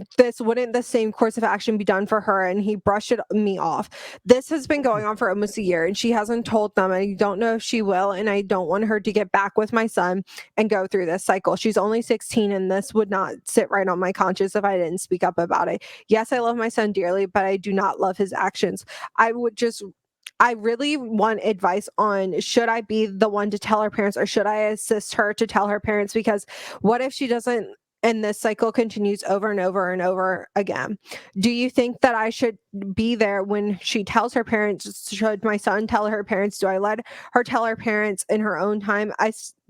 S1: the same course of action be done for her, and he brushed me off. This has been going on for almost a year and she hasn't told them, and I don't know if she will, and I don't want her to get back with my son and go through this cycle. She's only 16 and this would not sit right on my conscience if I didn't speak up about it. Yes, I love my son dearly, but I do not love his actions. I really want advice on, should I be the one to tell her parents or should I assist her to tell her parents? Because what if she doesn't and this cycle continues over and over and over again? Do you think that I should be there when she tells her parents? Should my son tell her parents? Do I let her tell her parents in her own time?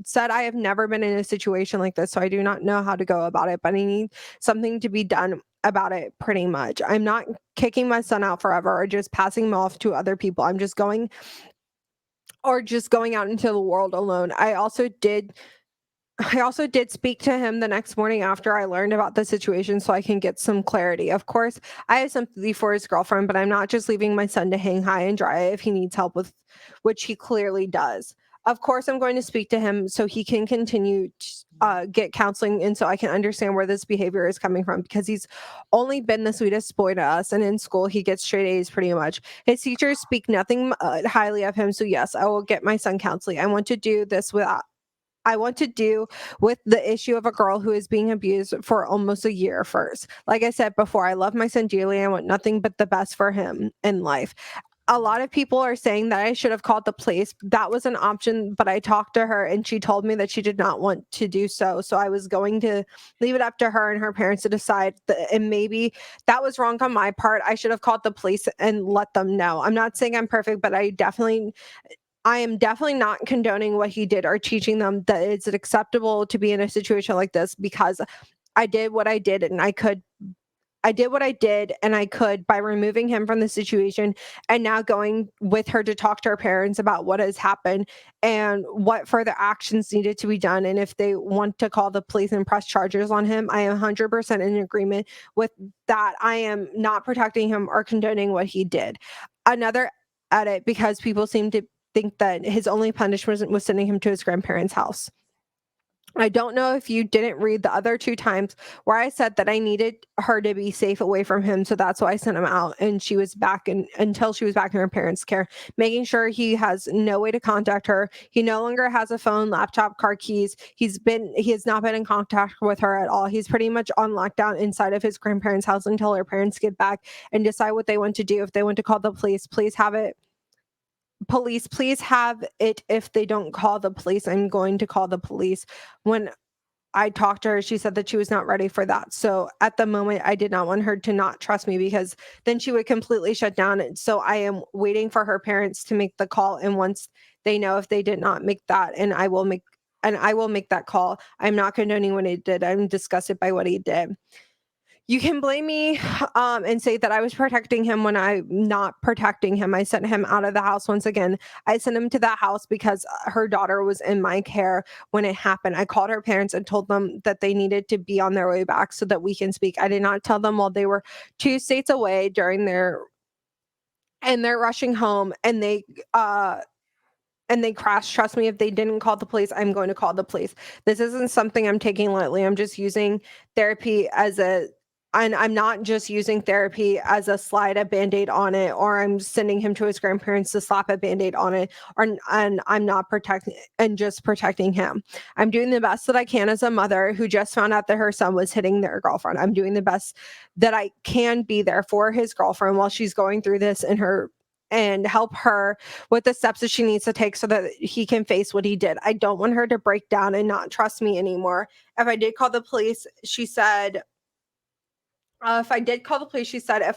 S1: Said I have never been in a situation like this, so I do not know how to go about it, but I need something to be done about it pretty much. I'm not kicking my son out forever or just passing him off to other people. I'm just going out into the world alone. I also did speak to him the next morning after I learned about the situation so I can get some clarity. Of course, I have sympathy for his girlfriend, but I'm not just leaving my son to hang high and dry if he needs help with, which he clearly does. Of course, I'm going to speak to him so he can continue to get counseling and so I can understand where this behavior is coming from, because he's only been the sweetest boy to us, and in school he gets straight A's pretty much. His teachers speak nothing highly of him, so yes, I will get my son counseling. I want to do with the issue of a girl who is being abused for almost a year first. Like I said before, I love my son dearly. I want nothing but the best for him in life. A lot of people are saying that I should have called the police. That was an option, but I talked to her and she told me that she did not want to do so. So I was going to leave it up to her and her parents to decide. And maybe that was wrong on my part. I should have called the police and let them know. I'm not saying I'm perfect, but I am definitely not condoning what he did or teaching them that it's acceptable to be in a situation like this, because I did what I did and I could by removing him from the situation and now going with her to talk to her parents about what has happened and what further actions needed to be done. And if they want to call the police and press charges on him, I am 100% in agreement with that. I am not protecting him or condoning what he did. Another edit, because people seem to think that his only punishment was sending him to his grandparents' house. I don't know if you didn't read the other 2 times where I said that I needed her to be safe away from him. So that's why I sent him out, and she was back until she was back in her parents' care, making sure he has no way to contact her. He no longer has a phone, laptop, car keys. He has not been in contact with her at all. He's pretty much on lockdown inside of his grandparents' house until her parents get back and decide what they want to do. If they want to call the police, police, please have it. If they don't call the police, I'm going to call the police. When I talked to her, she said that she was not ready for that. So at the moment, I did not want her to not trust me, because then she would completely shut down. And so I am waiting for her parents to make the call. And once they know, if they did not make that, and I will make that call. I'm not condoning what he did. I'm disgusted by what he did. You can blame me and say that I was protecting him when I'm not protecting him. I sent him out of the house once again. I sent him to that house because her daughter was in my care when it happened. I called her parents and told them that they needed to be on their way back so that we can speak. I did not tell them while they were 2 states away and they're rushing home, and they crashed. Trust me, if they didn't call the police, I'm going to call the police. This isn't something I'm taking lightly. I'm just using therapy and I'm not just using therapy as a slide a band-aid on it, or I'm sending him to his grandparents to slap a band-aid on it, and I'm not protecting him. I'm doing the best that I can as a mother who just found out that her son was hitting their girlfriend. I'm doing the best that I can be there for his girlfriend while she's going through this, and help her with the steps that she needs to take so that he can face what he did. I don't want her to break down and not trust me anymore. If I did call the police, she said, if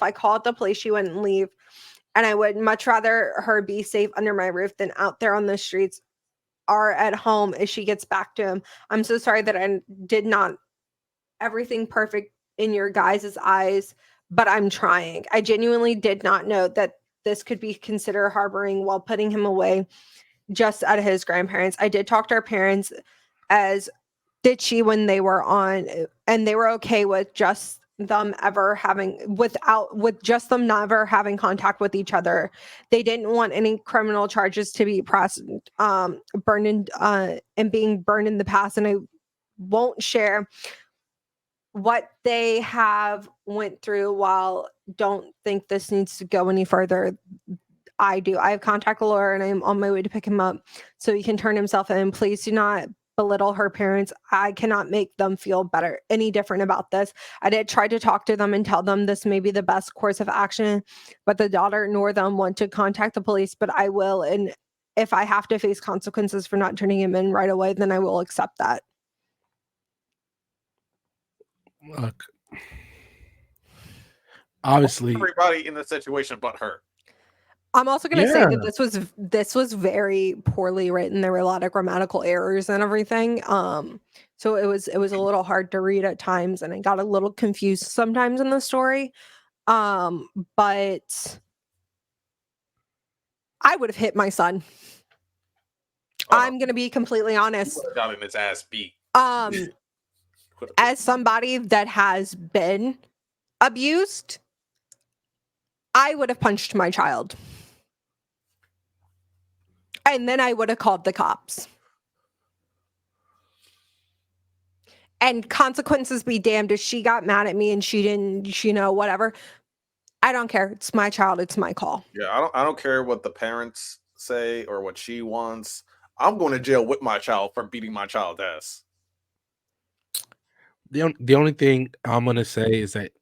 S1: I called the police, she wouldn't leave. And I would much rather her be safe under my roof than out there on the streets or at home as she gets back to him. I'm so sorry that I did not everything perfect in your guys' eyes, but I'm trying. I genuinely did not know that this could be considered harboring while putting him away just at his grandparents. I did talk to her parents, as did she, when they were on, and they were okay with just them never having contact with each other. They didn't want any criminal charges to be burned and being burned in the past. And I won't share what they have went through. While don't think this needs to go any further, I do. I have contact a lawyer, and I'm on my way to pick him up so he can turn himself in. Please do not belittle her parents. I cannot make them feel any different about this. I did try to talk to them and tell them this may be the best course of action, but the daughter nor them want to contact the police. But I will, and if I have to face consequences for not turning him in right away, then I will accept that.
S2: Look, obviously,
S3: Everybody in the situation but her.
S1: I'm also going to say that this was very poorly written. There were a lot of grammatical errors and everything. So it was a little hard to read at times, and I got a little confused sometimes in the story. But I would have hit my son. I'm going to be completely honest.
S3: Got in his ass beat.
S1: As somebody that has been abused, I would have punched my child. And then I would have called the cops. And consequences be damned if she got mad at me and she didn't, whatever. I don't care. It's my child. It's my call.
S3: Yeah, I don't care what the parents say or what she wants. I'm going to jail with my child for beating my child's ass.
S2: The only thing I'm gonna say is that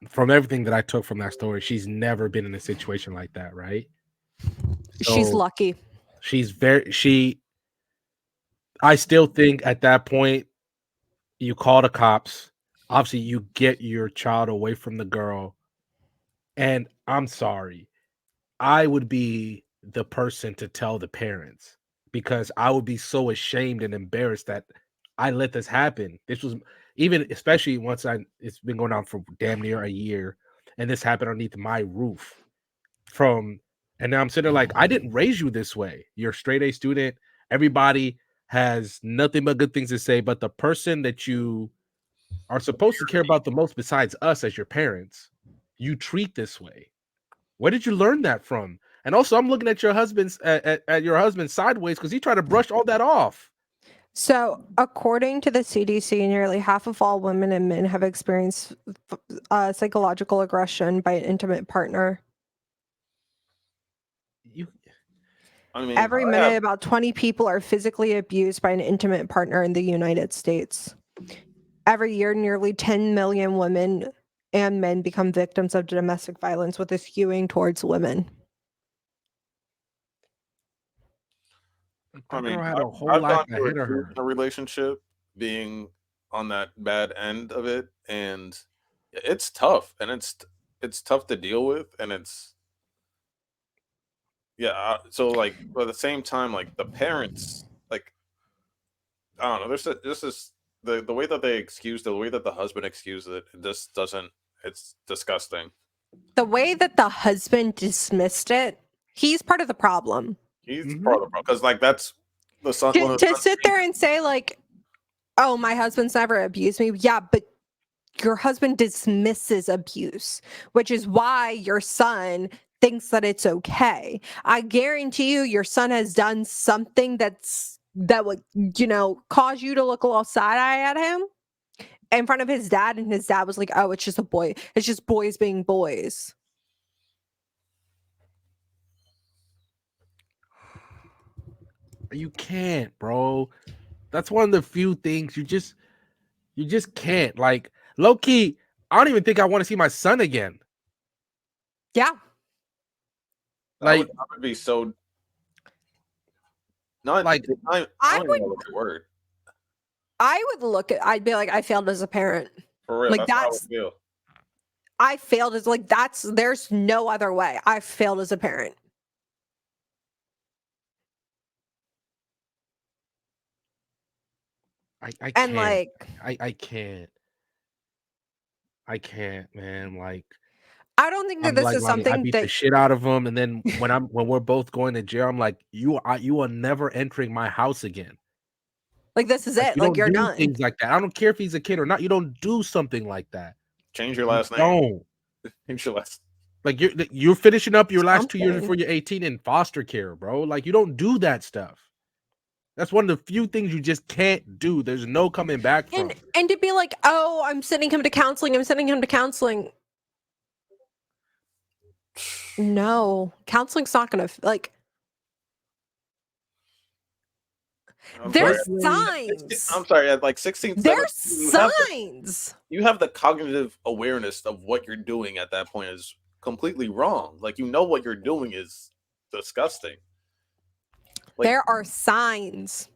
S2: from everything that I took from that story, she's never been in a situation like that, right? So
S1: she's lucky.
S2: I still think at that point, you call the cops. Obviously, you get your child away from the girl. And I'm sorry, I would be the person to tell the parents, because I would be so ashamed and embarrassed that I let this happen. This was especially once it's been going on for damn near a year, and this happened underneath my roof. And now I'm sitting there like, I didn't raise you this way. You're a straight A student. Everybody has nothing but good things to say, but the person that you are supposed to care about the most, besides us as your parents, you treat this way. Where did you learn that from? And also, I'm looking at your husband's sideways because he tried to brush all that off.
S1: So, according to the CDC, nearly half of all women and men have experienced psychological aggression by an intimate partner. Every minute, about 20 people are physically abused by an intimate partner in the United States. Every year, nearly 10 million women and men become victims of domestic violence, with a skewing towards women.
S3: I
S2: That
S3: mean,
S2: girl had a whole
S3: I've
S2: life
S3: gone through
S2: ahead of her.
S3: a relationship being on that bad end of it, and it's tough, and it's tough to deal with, and it's yeah. So like, but at the same time, like the parents, like I don't know. This is the way that they excuse the way that the husband excused it. It just doesn't. It's disgusting.
S1: The way that the husband dismissed it, he's part of the problem.
S3: He's
S2: Mhm.
S3: part of the problem because like that's the son. One of the
S1: To
S3: sons
S1: sit there and say like, "Oh, my husband's never abused me." Yeah, but your husband dismisses abuse, which is why your son thinks that it's okay. I guarantee you your son has done something that would, cause you to look a little side eye at him in front of his dad, and his dad was like, "Oh, it's just a boy. It's just boys being boys."
S2: You can't, bro. That's one of the few things you just can't. Like low key, I don't even think I want to see my son again.
S1: Yeah.
S2: Like
S3: I would be so not
S2: Like,
S3: I
S1: I
S3: don't even
S1: would
S3: know the word
S1: I'd be like, I failed as a parent.
S3: for real.
S1: Like
S3: That's how I would feel.
S1: I failed as like there's no other way. I failed as a parent.
S2: I
S1: And
S2: can't.
S1: like
S2: I can't. I can't, man. Like
S1: I don't think that
S2: I'm
S1: this
S2: like
S1: is
S2: Lonnie, I
S1: something
S2: beat
S1: that
S2: the shit out of him, and then when we're both going to jail, I'm like, you are never entering my house again.
S1: like this is
S2: Like
S1: it.
S2: you
S1: Like
S2: don't
S1: you're
S2: do
S1: done.
S2: things like that. I don't care if he's a kid or not. You don't do something like that.
S3: Change your
S2: You
S3: last name.
S2: don't.
S3: Change your last.
S2: Like you're finishing up your last 2 years
S1: Something.
S2: before you're 18 in foster care, bro. Like you don't do that stuff. That's one of the few things you just can't do. There's no coming back from.
S1: And to be like, "Oh, I'm sending him to counseling. I'm sending him to counseling." No, counseling's not going to like there's signs.
S3: I'm sorry. At like 16,
S1: There's
S3: 17,
S1: signs.
S3: you have the cognitive awareness of what you're doing at that point is completely wrong. Like you know what you're doing is disgusting. Like,
S1: There are signs.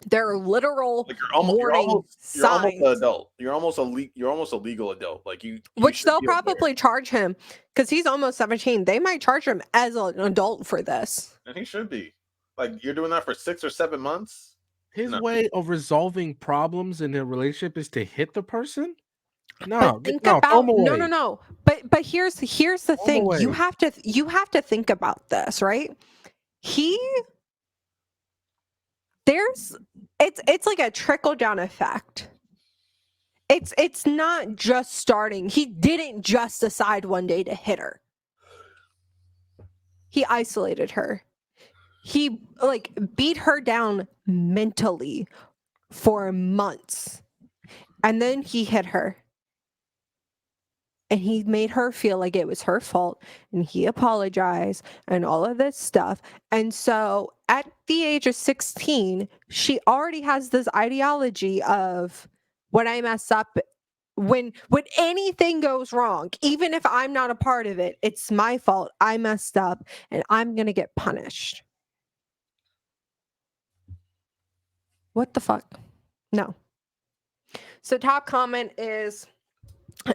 S1: There are literal
S3: like you're almost
S1: signs.
S3: an adult. You're almost a legal adult. Like you
S1: Which
S3: should
S1: they'll
S3: be aware.
S1: probably charge him because he's almost 17. They might charge him as an adult for this.
S3: And he should be. Like you're doing that for 6 or 7 months.
S2: His
S3: No.
S2: way of resolving problems in a relationship is to hit the person. No,
S1: But think
S2: no,
S1: about
S2: throw 'em away.
S1: no. But here's the
S2: Throw 'em
S1: thing.
S2: away.
S1: You have to think about this, right? It's like a trickle down effect. It's not just starting. He didn't just decide one day to hit her. He isolated her. He like beat her down mentally for months. And then he hit her. And he made her feel like it was her fault, and he apologized and all of this stuff. And so at the age of 16, she already has this ideology of when I mess up, when anything goes wrong, even if I'm not a part of it, it's my fault. I messed up and I'm going to get punished. What the fuck? No. So top comment is,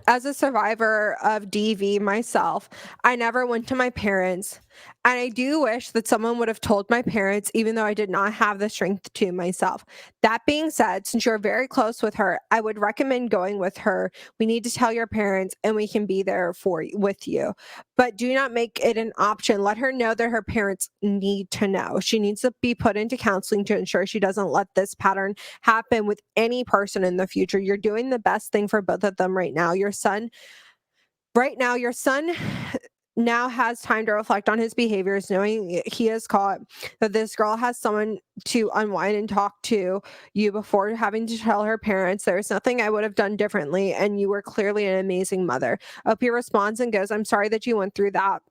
S1: as a survivor of DV myself, I never went to my parents, and I do wish that someone would have told my parents, even though I did not have the strength to myself. That being said, since you're very close with her, I would recommend going with her. We need to tell your parents, and we can be there with you. But do not make it an option. Let her know that her parents need to know. She needs to be put into counseling to ensure she doesn't let this pattern happen with any person in the future. You're doing the best thing for both of them right now. Your son now has time to reflect on his behaviors, knowing he is caught, that this girl has someone to unwind and talk to you before having to tell her parents. There's nothing I would have done differently, and you were clearly an amazing mother. Opie responds and goes, I'm sorry that you went through that.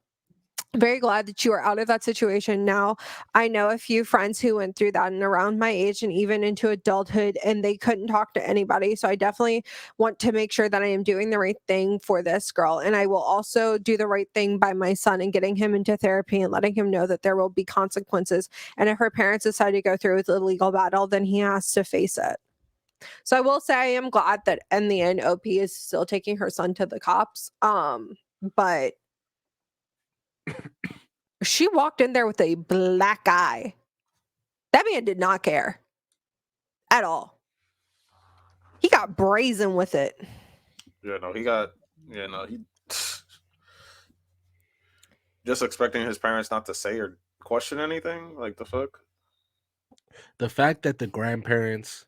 S1: very glad that you are out of that situation now. I know a few friends who went through that and around my age and even into adulthood, and they couldn't talk to anybody. So I definitely want to make sure that I am doing the right thing for this girl. And I will also do the right thing by my son and getting him into therapy and letting him know that there will be consequences. And if her parents decide to go through with a legal battle, then he has to face it. So I will say I am glad that in the end OP is still taking her son to the cops. But she walked in there with a black eye. That man did not care at all. He got brazen with it.
S3: Yeah, no, he just expecting his parents not to say or question anything. Like the fuck.
S2: The fact that the grandparents,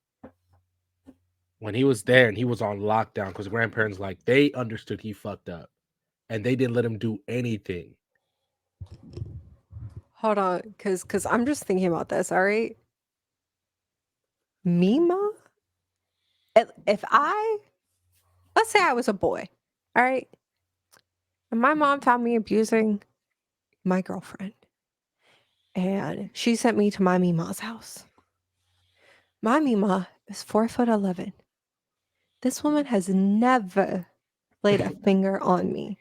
S2: when he was there and he was on lockdown, because the grandparents, like, they understood he fucked up and they didn't let him do anything.
S1: Hold on, because I'm just thinking about this, all right? Mima? If let's say I was a boy, all right? And my mom found me abusing my girlfriend. And she sent me to my Mima's house. My Mima is 4'11". This woman has never laid a finger on me.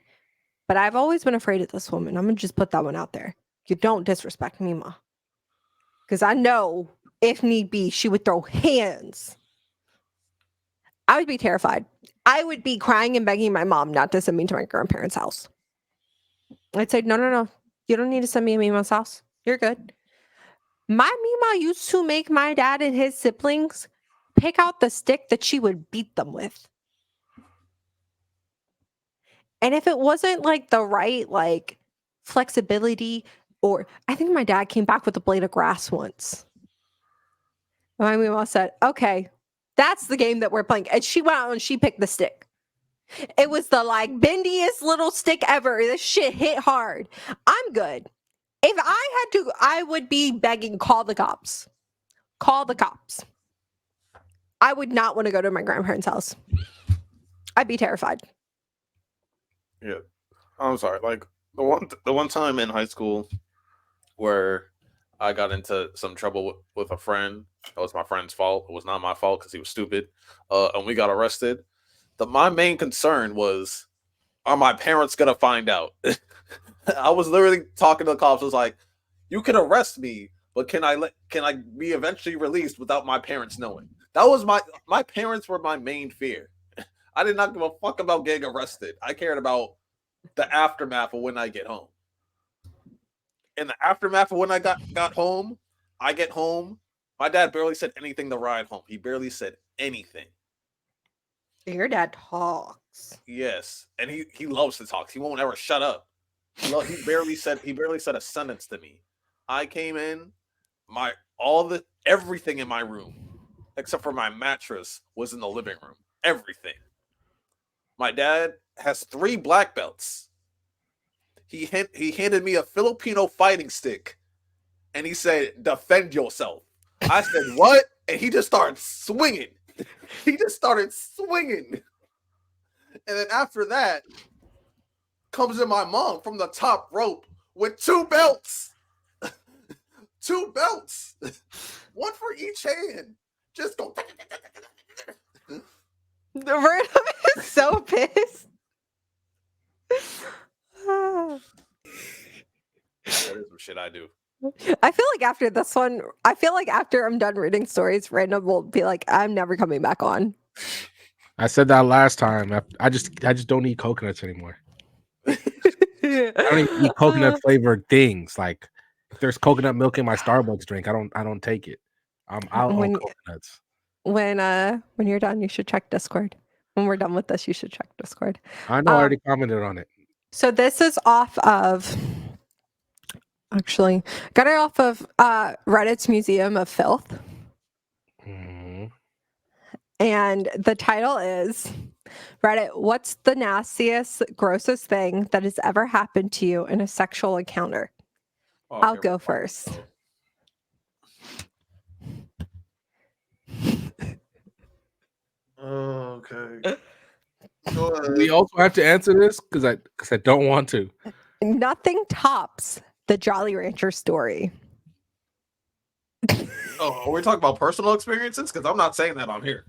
S1: But I've always been afraid of this woman. I'm going to just put that one out there. You don't disrespect Mima. Because I know, if need be, she would throw hands. I would be terrified. I would be crying and begging my mom not to send me to my grandparents' house. I'd say, no. You don't need to send me to Mima's house. You're good. My Mima used to make my dad and his siblings pick out the stick that she would beat them with. And if it wasn't like the right like flexibility, or I think my dad came back with a blade of grass once. My Mima said, okay, that's the game that we're playing. And she went out and she picked the stick. It was the like bendiest little stick ever. This shit hit hard. I'm good. If I had to, I would be begging, call the cops. Call the cops. I would not want to go to my grandparents' house. I'd be terrified.
S3: Yeah, I'm sorry. Like the one time in high school where I got into some trouble with a friend. That was my friend's fault. It was not my fault because he was stupid. And we got arrested. My main concern was, are my parents gonna find out? I was literally talking to the cops. I was like, "You can arrest me, but can I be eventually released without my parents knowing?" That was my parents were my main fear. I did not give a fuck about getting arrested. I cared about the aftermath of when I get home. In the aftermath of when I got home, I get home. My dad barely said anything to ride home. He barely said anything.
S1: Your dad talks.
S3: Yes, and he loves to talk. He won't ever shut up. He barely said a sentence to me. I came in, everything in my room, except for my mattress, was in the living room. Everything. My dad has 3 black belts. He handed me a Filipino fighting stick, and he said, "Defend yourself." I said, "What?" And he just started swinging. And then after that, comes in my mom from the top rope with 2 belts. 2 belts. One for each hand. Just go.
S1: The Vernon is so pissed.
S3: That is some shit I do.
S1: I feel like after this one, after I'm done reading stories, Random will be like, I'm never coming back on.
S2: I said that last time. I just don't eat coconuts anymore. I don't even eat coconut flavored things. Like, if there's coconut milk in my Starbucks drink, I don't take it. I'm out on coconuts.
S1: When you're done, you should check Discord. When we're done with this, you should check Discord.
S2: I know I already commented on it.
S1: So this is off of, actually, got it off of Reddit's Museum of Filth.
S2: Mm-hmm.
S1: And the title is, Reddit, what's the nastiest, grossest thing that has ever happened to you in a sexual encounter?
S3: Oh,
S1: I'll go first.
S3: Okay. Go ahead.
S2: We also have to answer this because I don't want to.
S1: Nothing tops the Jolly Rancher story.
S3: Oh, are we talking about personal experiences? Because I'm not saying that on here.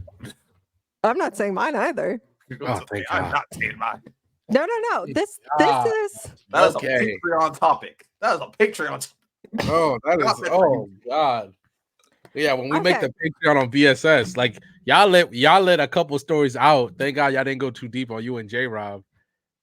S1: I'm not saying mine either.
S2: Oh, thank
S3: I'm
S2: God.
S3: not saying mine.
S1: No. This
S2: God.
S1: is
S3: That is
S2: Okay.
S3: a Patreon topic. That is a Patreon topic.
S2: Oh, that is.
S3: Not meant for
S2: Oh
S3: you.
S2: God. Yeah, when we make
S1: Okay.
S2: the Patreon on VSS, like y'all let a couple stories out. Thank God y'all didn't go too deep on you and J Rob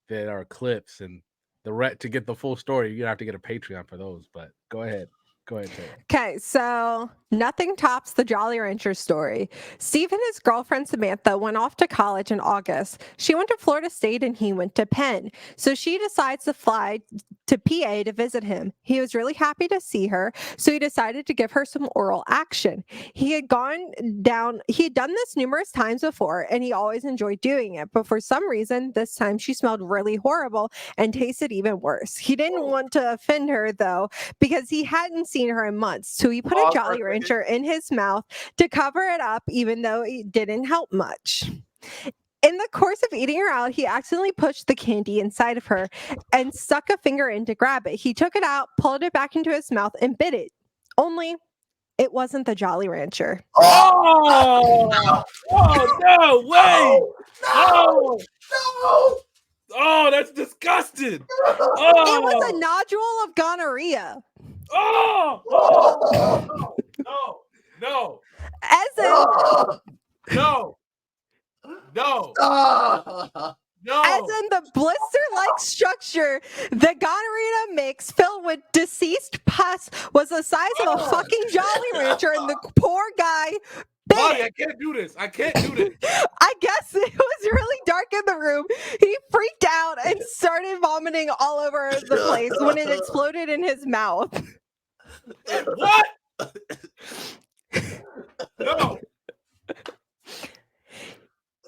S2: that are clips and to get the full story. You have to get a Patreon for those. But go ahead, Taylor.
S1: okay. So nothing tops the Jolly Rancher story. Steve and his girlfriend Samantha went off to college in August. She went to Florida State and he went to Penn. So she decides to fly to PA to visit him. He was really happy to see her, so he decided to give her some oral action. He had done this numerous times before, and he always enjoyed doing it. But for some reason, this time she smelled really horrible and tasted even worse. He didn't want to offend her, though, because he hadn't seen her in months. So he put a
S3: Pause for a
S1: Jolly
S3: second.
S1: Rancher in his mouth to cover it up, even though it didn't help much. In the course of eating her out, he accidentally pushed the candy inside of her and stuck a finger in to grab it. He took it out, pulled it back into his mouth, and bit it. Only it wasn't the Jolly Rancher.
S2: Oh, no way!
S3: No! No!
S2: Oh, that's disgusting.
S1: It was a nodule of gonorrhea.
S2: No.
S1: As in,
S2: No.
S1: as in the blister-like structure the gonorrhea makes, filled with deceased pus, was the size of a fucking Jolly Rancher, and the poor guy bit
S2: Molly,
S1: it.
S2: I can't do this. I
S1: guess it was really dark in the room. He freaked out and started vomiting all over the place when it exploded in his mouth.
S2: What? No.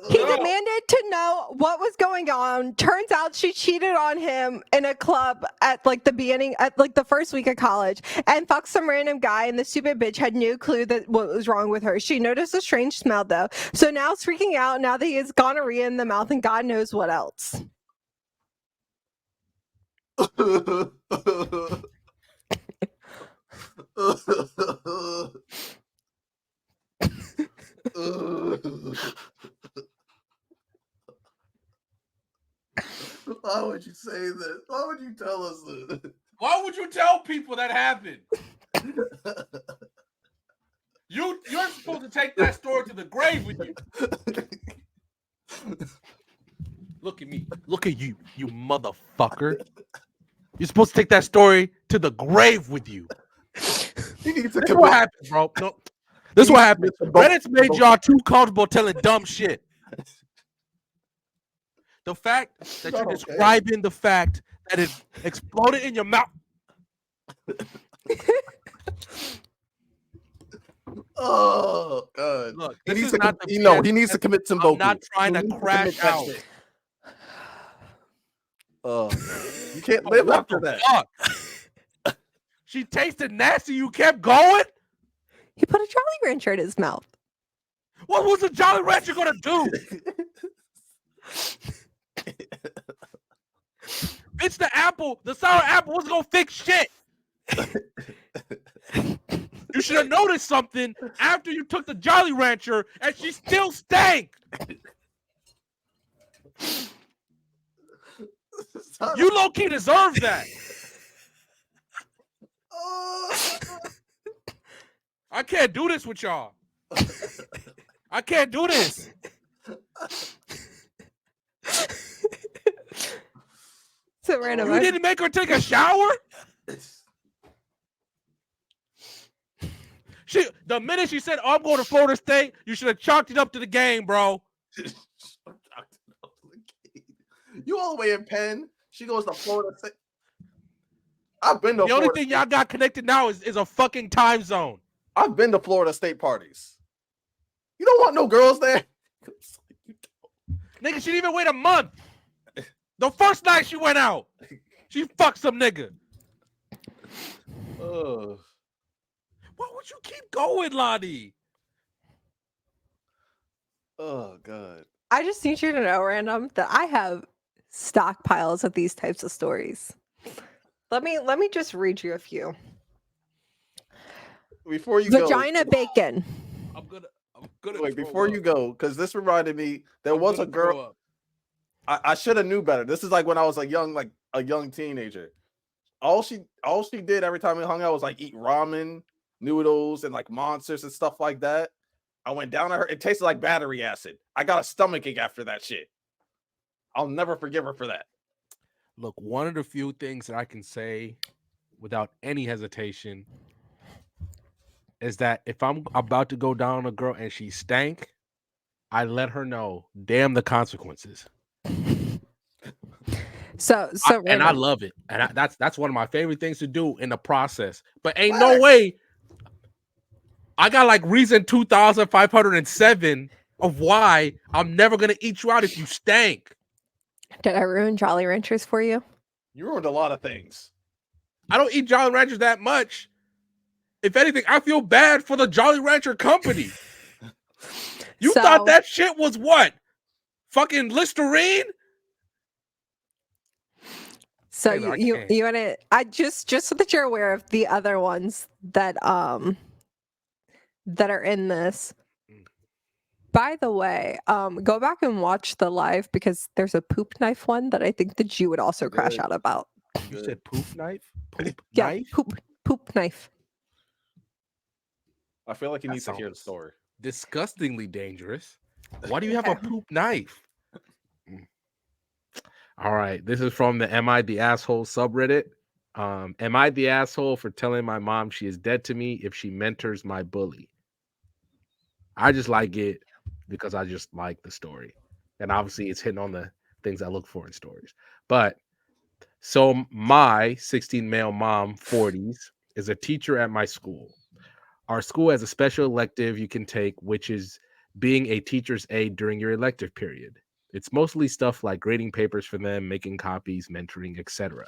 S1: He demanded to know what was going on. Turns out she cheated on him in a club at the first week of college and fucked some random guy, and the stupid bitch had no clue that what was wrong with her. She noticed a strange smell though, so now it's freaking out now that he has gonorrhea in the mouth and God knows what else.
S3: Why would you say this? Why would you tell us this?
S2: Why would you tell people that happened? You're supposed to take that story to the grave with you. Look at me. Look at you, you motherfucker. You're supposed to take that story to the grave with you. This is what happened, bro. No. This is what happened. Reddit's made y'all too comfortable telling dumb shit. The fact that you're describing the fact that it exploded in your mouth.
S3: Oh God!
S2: Look,
S3: He
S2: this
S3: needs
S2: is
S3: to
S2: not the
S3: he needs to commit some.
S2: I'm not trying to crash out.
S3: You can't live after that.
S2: Fuck? She tasted nasty. You kept going.
S1: He put a Jolly Rancher in his mouth.
S2: What was the Jolly Rancher gonna do? Bitch, the sour apple wasn't gonna fix shit. You should have noticed something after you took the Jolly Rancher, and she still stank. You low-key deserve that. I can't do this with y'all. I can't do this.
S1: So random.
S2: You didn't make her take a shower? The minute she said, "Oh, I'm going to Florida State," you should have chalked it up to the game, bro.
S3: You all the way in Penn. She goes to Florida State. I've been to
S2: The only thing y'all got connected now is a fucking time zone.
S3: I've been to Florida State parties. You don't want no girls there.
S2: Nigga, she didn't even wait a month. The first night she went out, she fucked some nigga. Why would you keep going, Lottie?
S3: Oh God.
S1: I just need you to know, Random, that I have stockpiles of these types of stories. Let me just read you a few.
S4: Before you go,
S1: Vagina bacon.
S2: I'm gonna
S4: wait,
S2: throw
S4: before you
S2: up.
S4: go, because this reminded me, there
S2: I'm
S4: was
S2: gonna
S4: a
S2: throw
S4: girl.
S2: up.
S4: I should have knew better. This is like when I was a young teenager. All she did every time we hung out was like eat ramen, noodles, and like monsters and stuff like that. I went down on her. It tasted like battery acid. I got a stomachache after that shit. I'll never forgive her for that.
S2: Look, one of the few things that I can say without any hesitation is that if I'm about to go down on a girl and she stank, I let her know, damn the consequences.
S1: So
S2: And I
S1: Raymond,
S2: love it. And that's one of my favorite things to do in the process. But ain't no way. I got like reason 2,507 of why I'm never gonna eat you out if you stank.
S1: did I ruin Jolly Ranchers for you?
S4: You ruined a lot of things.
S2: I don't eat Jolly Ranchers that much. If anything, I feel bad for the Jolly Rancher company. You thought that shit was what? Fucking Listerine?
S1: So
S2: Taylor,
S1: you want to? I just so that you're aware of the other ones that are in this. By the way, go back and watch the live because there's a poop knife one that I think that you would also crash out about.
S2: You said poop knife? Poop
S1: Yeah,
S2: knife?
S1: poop knife.
S4: I feel like he
S2: That
S4: needs to hear the
S2: sounds
S4: story.
S2: disgustingly dangerous. Why do you have a
S1: Okay.
S2: poop knife? All right, this is from the Am I the Asshole subreddit. Am I the asshole for telling my mom she is dead to me if she mentors my bully? I just like it because I just like the story. And obviously it's hitting on the things I look for in stories. But so my 16 male mom, 40s, is a teacher at my school. Our school has a special elective you can take, which is being a teacher's aide during your elective period. It's mostly stuff like grading papers for them, making copies, mentoring, etc.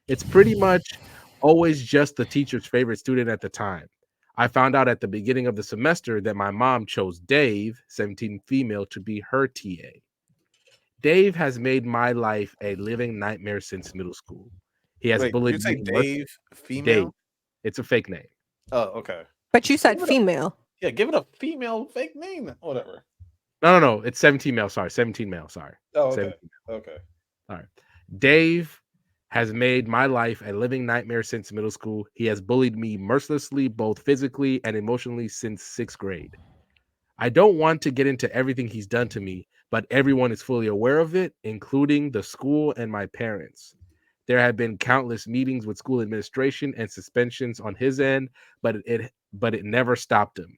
S2: It's pretty much always just the teacher's favorite student at the time. I found out at the beginning of the semester that my mom chose Dave, 17 female, to be her TA. Dave has made my life a living nightmare since middle school. He has
S4: Wait, did you
S2: bullied
S4: say
S2: me.
S4: Dave female?
S2: Dave. It's a fake name.
S4: Oh, okay.
S1: But you said
S4: Give it a-
S1: female.
S4: Yeah, give it a female fake name. Whatever.
S2: No. It's 17 male. Sorry. 17 male. Sorry.
S4: Oh, okay.
S2: 17.
S4: Okay.
S2: All right. Dave has made my life a living nightmare since middle school. He has bullied me mercilessly, both physically and emotionally, since 6th grade. I don't want to get into everything he's done to me, but everyone is fully aware of it, including the school and my parents. There have been countless meetings with school administration and suspensions on his end, but it never stopped him.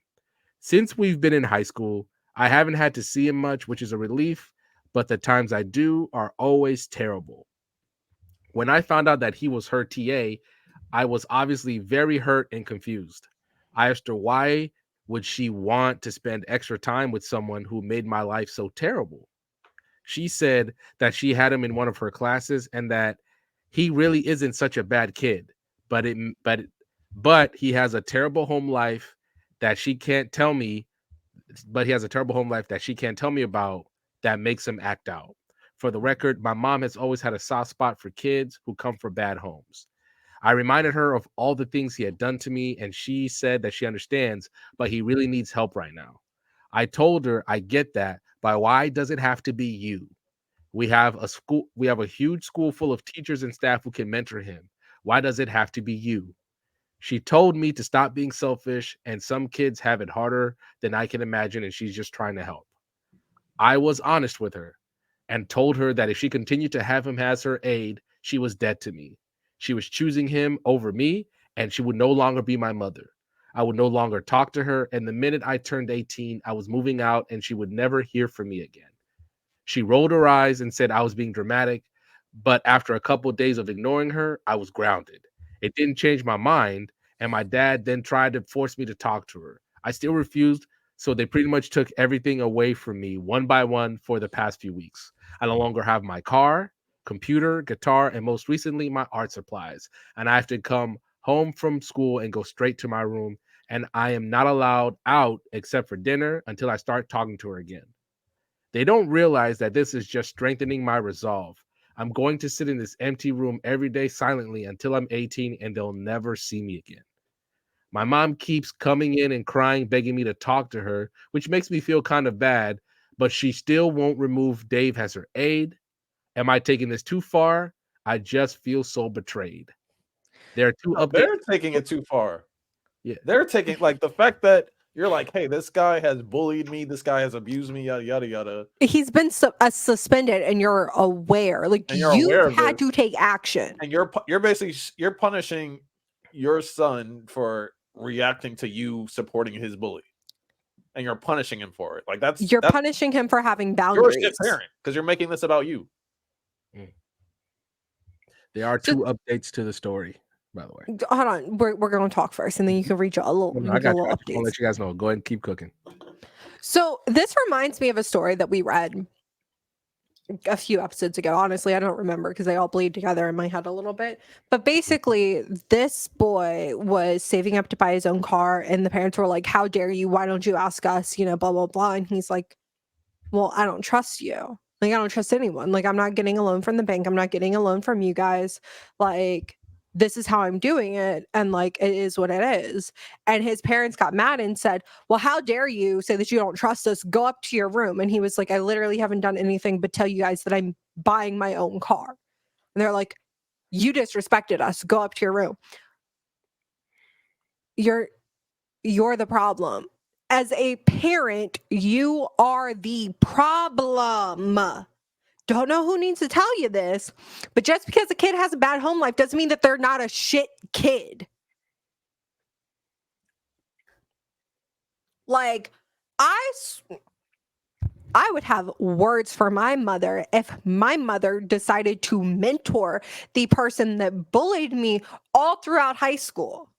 S2: Since we've been in high school, I haven't had to see him much, which is a relief, but the times I do are always terrible. When I found out that he was her TA, I was obviously very hurt and confused. I asked her why would she want to spend extra time with someone who made my life so terrible. She said that she had him in one of her classes and that he really isn't such a bad kid, but he has a terrible home life that she can't tell me, but he has a terrible home life that she can't tell me about that makes him act out. For the record, my mom has always had a soft spot for kids who come from bad homes. I reminded her of all the things he had done to me, and she said that she understands, but he really needs help right now. I told her I get that, but why does it have to be you? We have a huge school full of teachers and staff who can mentor him. Why does it have to be you? She told me to stop being selfish, and some kids have it harder than I can imagine, and she's just trying to help. I was honest with her and told her that if she continued to have him as her aide, she was dead to me. She was choosing him over me, and she would no longer be my mother. I would no longer talk to her, and the minute I turned 18, I was moving out, and she would never hear from me again. She rolled her eyes and said I was being dramatic, but after a couple of days of ignoring her, I was grounded. It didn't change my mind, and my dad then tried to force me to talk to her. I still refused, so they pretty much took everything away from me one by one for the past few weeks. I no longer have my car, computer, guitar, and most recently, my art supplies. And I have to come home from school and go straight to my room, and I am not allowed out except for dinner until I start talking to her again. They don't realize that this is just strengthening my resolve. I'm going to sit in this empty room every day silently until I'm 18 and they'll never see me again. My mom keeps coming in and crying, begging me to talk to her, which makes me feel kind of bad, but she still won't remove Dave as her aide. Am I taking this too far? I just feel so betrayed. There are two
S4: No,
S2: updates.
S4: they're taking it too far.
S2: Yeah.
S4: They're taking like the fact that you're like, hey, this guy has bullied me, this guy has abused me, yada yada yada.
S1: He's been suspended, and you're aware. Like
S4: And you're
S1: you
S4: aware of
S1: had
S4: this.
S1: to take action.
S4: And you're basically you're punishing your son for reacting to you supporting his bully. And you're punishing him for it. Like that's
S1: Punishing him for having
S4: you're a
S1: boundaries.
S4: shit parent because you're making this about you.
S2: There are two updates to the story, by the way.
S1: Hold on, we're going to talk first, and then you can reach a little,
S2: I got you. I'll
S1: updates.
S2: let you guys know. Go ahead and keep cooking.
S1: So this reminds me of a story that we read a few episodes ago. Honestly, I don't remember because they all bleed together in my head a little bit. But basically, this boy was saving up to buy his own car, and the parents were like, "How dare you? Why don't you ask us?" You know, blah blah blah. And he's like, "Well, I don't trust you. Like, I don't trust anyone. Like, I'm not getting a loan from the bank. I'm not getting a loan from you guys. Like, this is how I'm doing it. And like, it is what it is." And his parents got mad and said, "Well, how dare you say that you don't trust us? Go up to your room." And he was like, "I literally haven't done anything but tell you guys that I'm buying my own car." And they're like, "You disrespected us. Go up to your room. You're the problem. As a parent, you are the problem." Don't know who needs to tell you this, but just because a kid has a bad home life doesn't mean that they're not a shit kid. Like, I would have words for my mother if my mother decided to mentor the person that bullied me all throughout high school.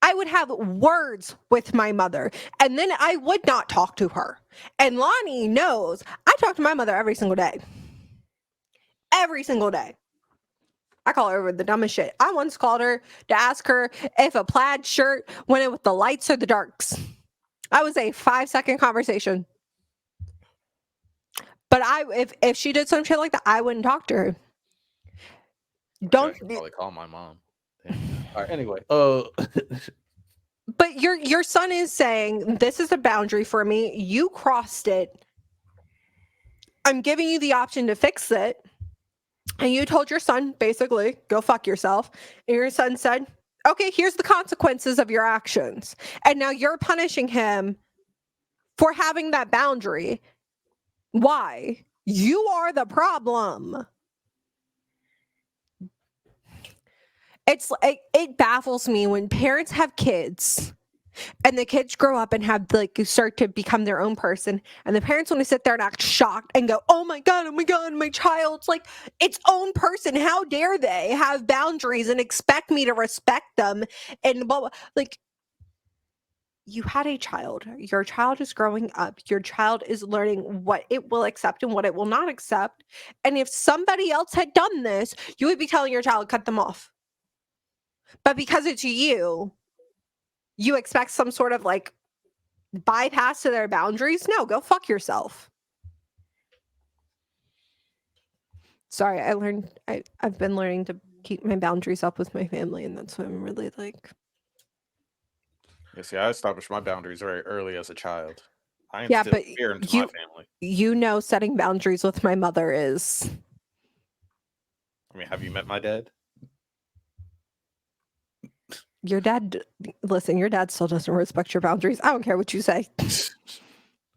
S1: I would have words with my mother, and then I would not talk to her. And Lonnie knows I talk to my mother every single day. Every single day. I call her over the dumbest shit. I once called her to ask her if a plaid shirt went in with the lights or the darks. That was a 5-second conversation. But if she did some shit like that, I wouldn't talk to her.
S4: I should probably call my mom. All right, anyway.
S1: But your son is saying, "This is a boundary for me. You crossed it. I'm giving you the option to fix it." And you told your son, basically, "Go fuck yourself." And your son said, "Okay, here's the consequences of your actions." And now you're punishing him for having that boundary. Why? You are the problem. It's like, it baffles me when parents have kids and the kids grow up and have like start to become their own person, and the parents want to sit there and act shocked and go, oh my god, my child's like its own person. How dare they have boundaries and expect me to respect them? And blah, blah. Like, you had a child. Your child is growing up. Your child is learning what it will accept and what it will not accept. And if somebody else had done this, you would be telling your child, cut them off. But because it's you expect some sort of like bypass to their boundaries? No, go fuck yourself. Sorry, I've been learning to keep my boundaries up with my family, and that's what I'm really like.
S4: Yeah, see, I established my boundaries very early as a child. I
S1: Yeah,
S4: instilled
S1: but
S4: fear into my family.
S1: You know, setting boundaries with my mother is.
S4: I mean, have you met my dad?
S1: Your dad, listen, your dad still doesn't respect your boundaries. I don't care what you say.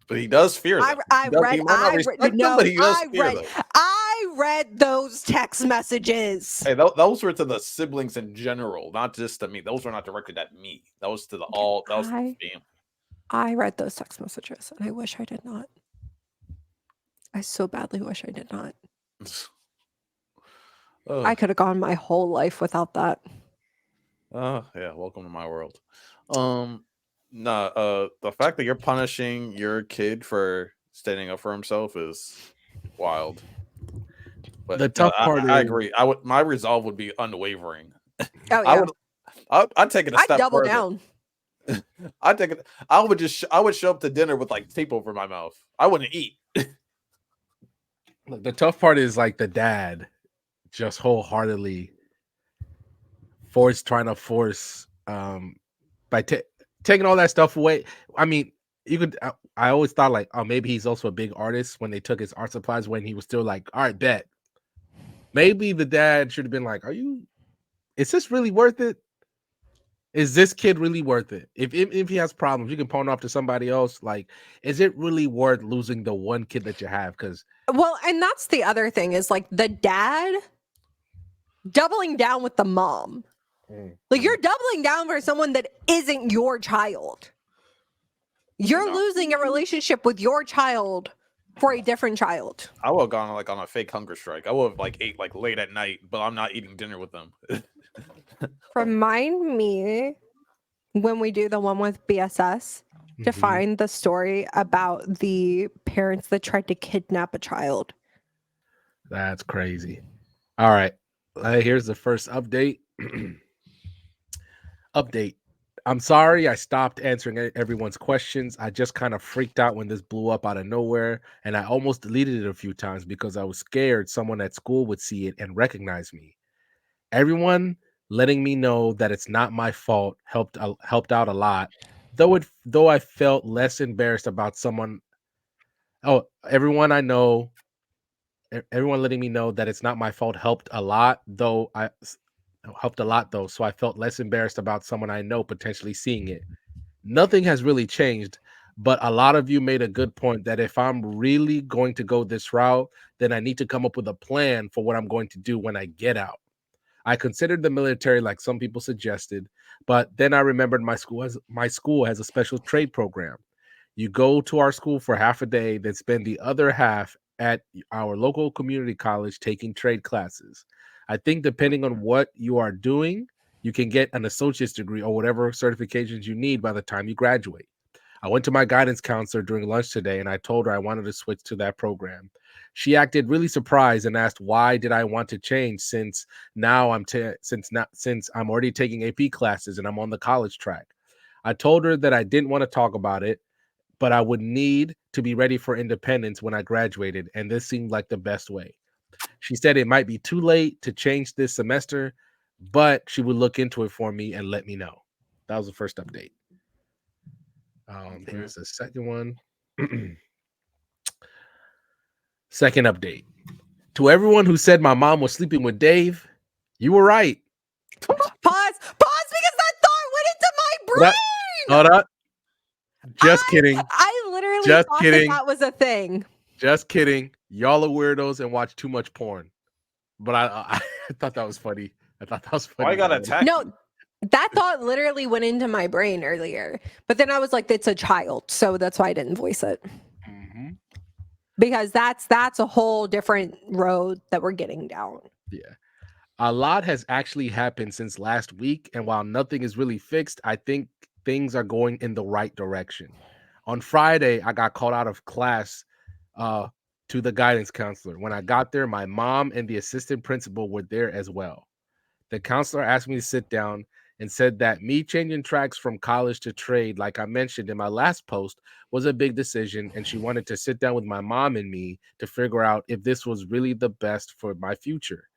S4: But he does fear them.
S1: I read those text messages.
S4: Hey, those were to the siblings in general, not just to me. Those were not directed at me. That was to the family.
S1: I read those text messages, and I wish I did not. I so badly wish I did not. I could have gone my whole life without that.
S4: Yeah, welcome to my world. The fact that you're punishing your kid for standing up for himself is wild. But
S2: the tough part
S4: I agree. My resolve would be unwavering.
S1: Oh yeah.
S4: I'd take it a step
S1: double
S4: further.
S1: down.
S4: I would show up to dinner with like tape over my mouth. I wouldn't eat.
S2: Look, the tough part is like the dad just wholeheartedly trying to force by taking all that stuff away. I mean, you could. I always thought like, oh, maybe he's also a big artist when they took his art supplies when he was still like, all right, bet. Maybe the dad should have been like, is this really worth it? Is this kid really worth it? If he has problems, you can pawn off to somebody else. Like, is it really worth losing the one kid that you have? Because
S1: Well, and that's the other thing is like the dad doubling down with the mom. Like you're doubling down for someone that isn't your child. You're
S3: No.
S1: losing a relationship with your child for a different child.
S4: I would have gone like on a fake hunger strike. I would have like ate like late at night, but I'm not eating dinner with them.
S1: Remind me when we do the one with BSS to
S2: Mhm.
S1: find the story about the parents that tried to kidnap a child.
S2: That's crazy. All right. Here's the first update. Update. I'm sorry I stopped answering everyone's questions. I just kind of freaked out when this blew up out of nowhere, and I almost deleted it a few times because I was scared someone at school would see it and recognize me. Everyone letting me know that it's not my fault helped out a lot. Though I felt less embarrassed about someone. Oh, everyone I know everyone letting me know that it's not my fault helped a lot, though so I felt less embarrassed about someone I know potentially seeing it. Nothing has really changed, but a lot of you made a good point that if I'm really going to go this route, then I need to come up with a plan for what I'm going to do when I get out. I considered the military like some people suggested, but then I remembered my school has a special trade program. You go to our school for half a day, then spend the other half at our local community college taking trade classes. I think depending on what you are doing, you can get an associate's degree or whatever certifications you need by the time you graduate. I went to my guidance counselor during lunch today and I told her I wanted to switch to that program. She acted really surprised and asked why did I want to change since I'm already taking AP classes and I'm on the college track. I told her that I didn't want to talk about it, but I would need to be ready for independence when I graduated, and this seemed like the best way. She said it might be too late to change this semester, but she would look into it for me and let me know. That was the first update. Here's the second one. Second update. To everyone who said my mom was sleeping with Dave, you were right.
S1: Pause because that thought went into my brain.
S2: Hold up. Just kidding.
S1: I literally
S2: Just
S1: thought
S2: kidding.
S1: that was a thing.
S2: Just kidding. Y'all are weirdos and watch too much porn. But I thought that was funny. I thought that was funny.
S4: Why you got attacked?
S1: No, that thought literally went into my brain earlier. But then I was like, it's a child. So that's why I didn't voice it.
S2: Mhm.
S1: Because that's a whole different road that we're getting down.
S2: Yeah. A lot has actually happened since last week. And while nothing is really fixed, I think things are going in the right direction. On Friday, I got called out of class to the guidance counselor. When I got there, my mom and the assistant principal were there as well. The counselor asked me to sit down and said that me changing tracks from college to trade, like I mentioned in my last post, was a big decision, and she wanted to sit down with my mom and me to figure out if this was really the best for my future.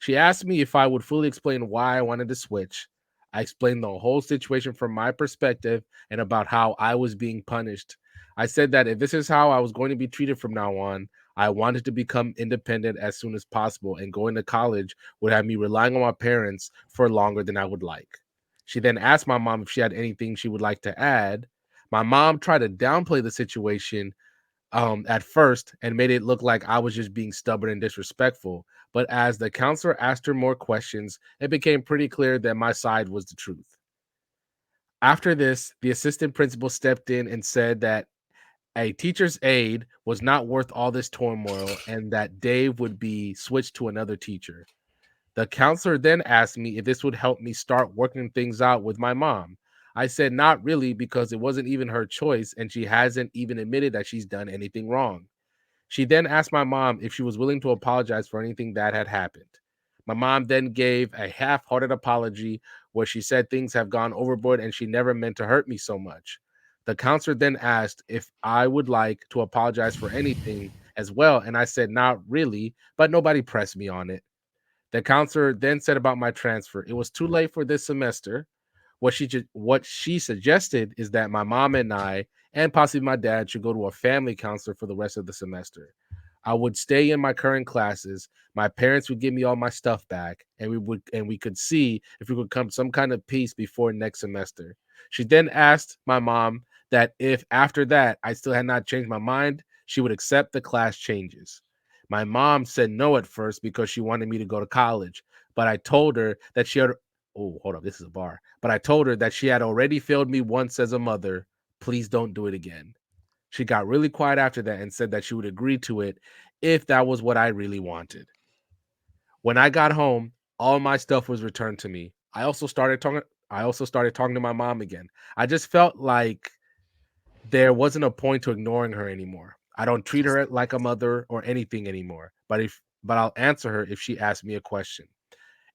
S2: She asked me if I would fully explain why I wanted to switch. I explained the whole situation from my perspective and about how I was being punished. I said that if this is how I was going to be treated from now on, I wanted to become independent as soon as possible, and going to college would have me relying on my parents for longer than I would like. She then asked my mom if she had anything she would like to add. My mom tried to downplay the situation at first and made it look like I was just being stubborn and disrespectful. But as the counselor asked her more questions, it became pretty clear that my side was the truth. After this, the assistant principal stepped in and said that a teacher's aide was not worth all this turmoil and that Dave would be switched to another teacher. The counselor then asked me if this would help me start working things out with my mom. I said not really because it wasn't even her choice and she hasn't even admitted that she's done anything wrong. She then asked my mom if she was willing to apologize for anything that had happened. My mom then gave a half-hearted apology where she said things have gone overboard and she never meant to hurt me so much. The counselor then asked if I would like to apologize for anything, as well. And I said, not really, but nobody pressed me on it. The counselor then said about my transfer, it was too late for this semester. What she suggested is that my mom and I, and possibly my dad, should go to a family counselor for the rest of the semester. I would stay in my current classes. My parents would give me all my stuff back, and we could see if we could come to some kind of peace before next semester. She then asked my mom that if after that I still had not changed my mind, she would accept the class changes. My mom said no at first because she wanted me to go to college, but I told her that she had oh, hold up, this is a bar. But I told her that she had already failed me once as a mother. Please don't do it again. She got really quiet after that and said that she would agree to it if that was what I really wanted. When I got home, all my stuff was returned to me. I also started talking to my mom again. I just felt like there wasn't a point to ignoring her anymore. I don't treat her like a mother or anything anymore, but I'll answer her if she asks me a question.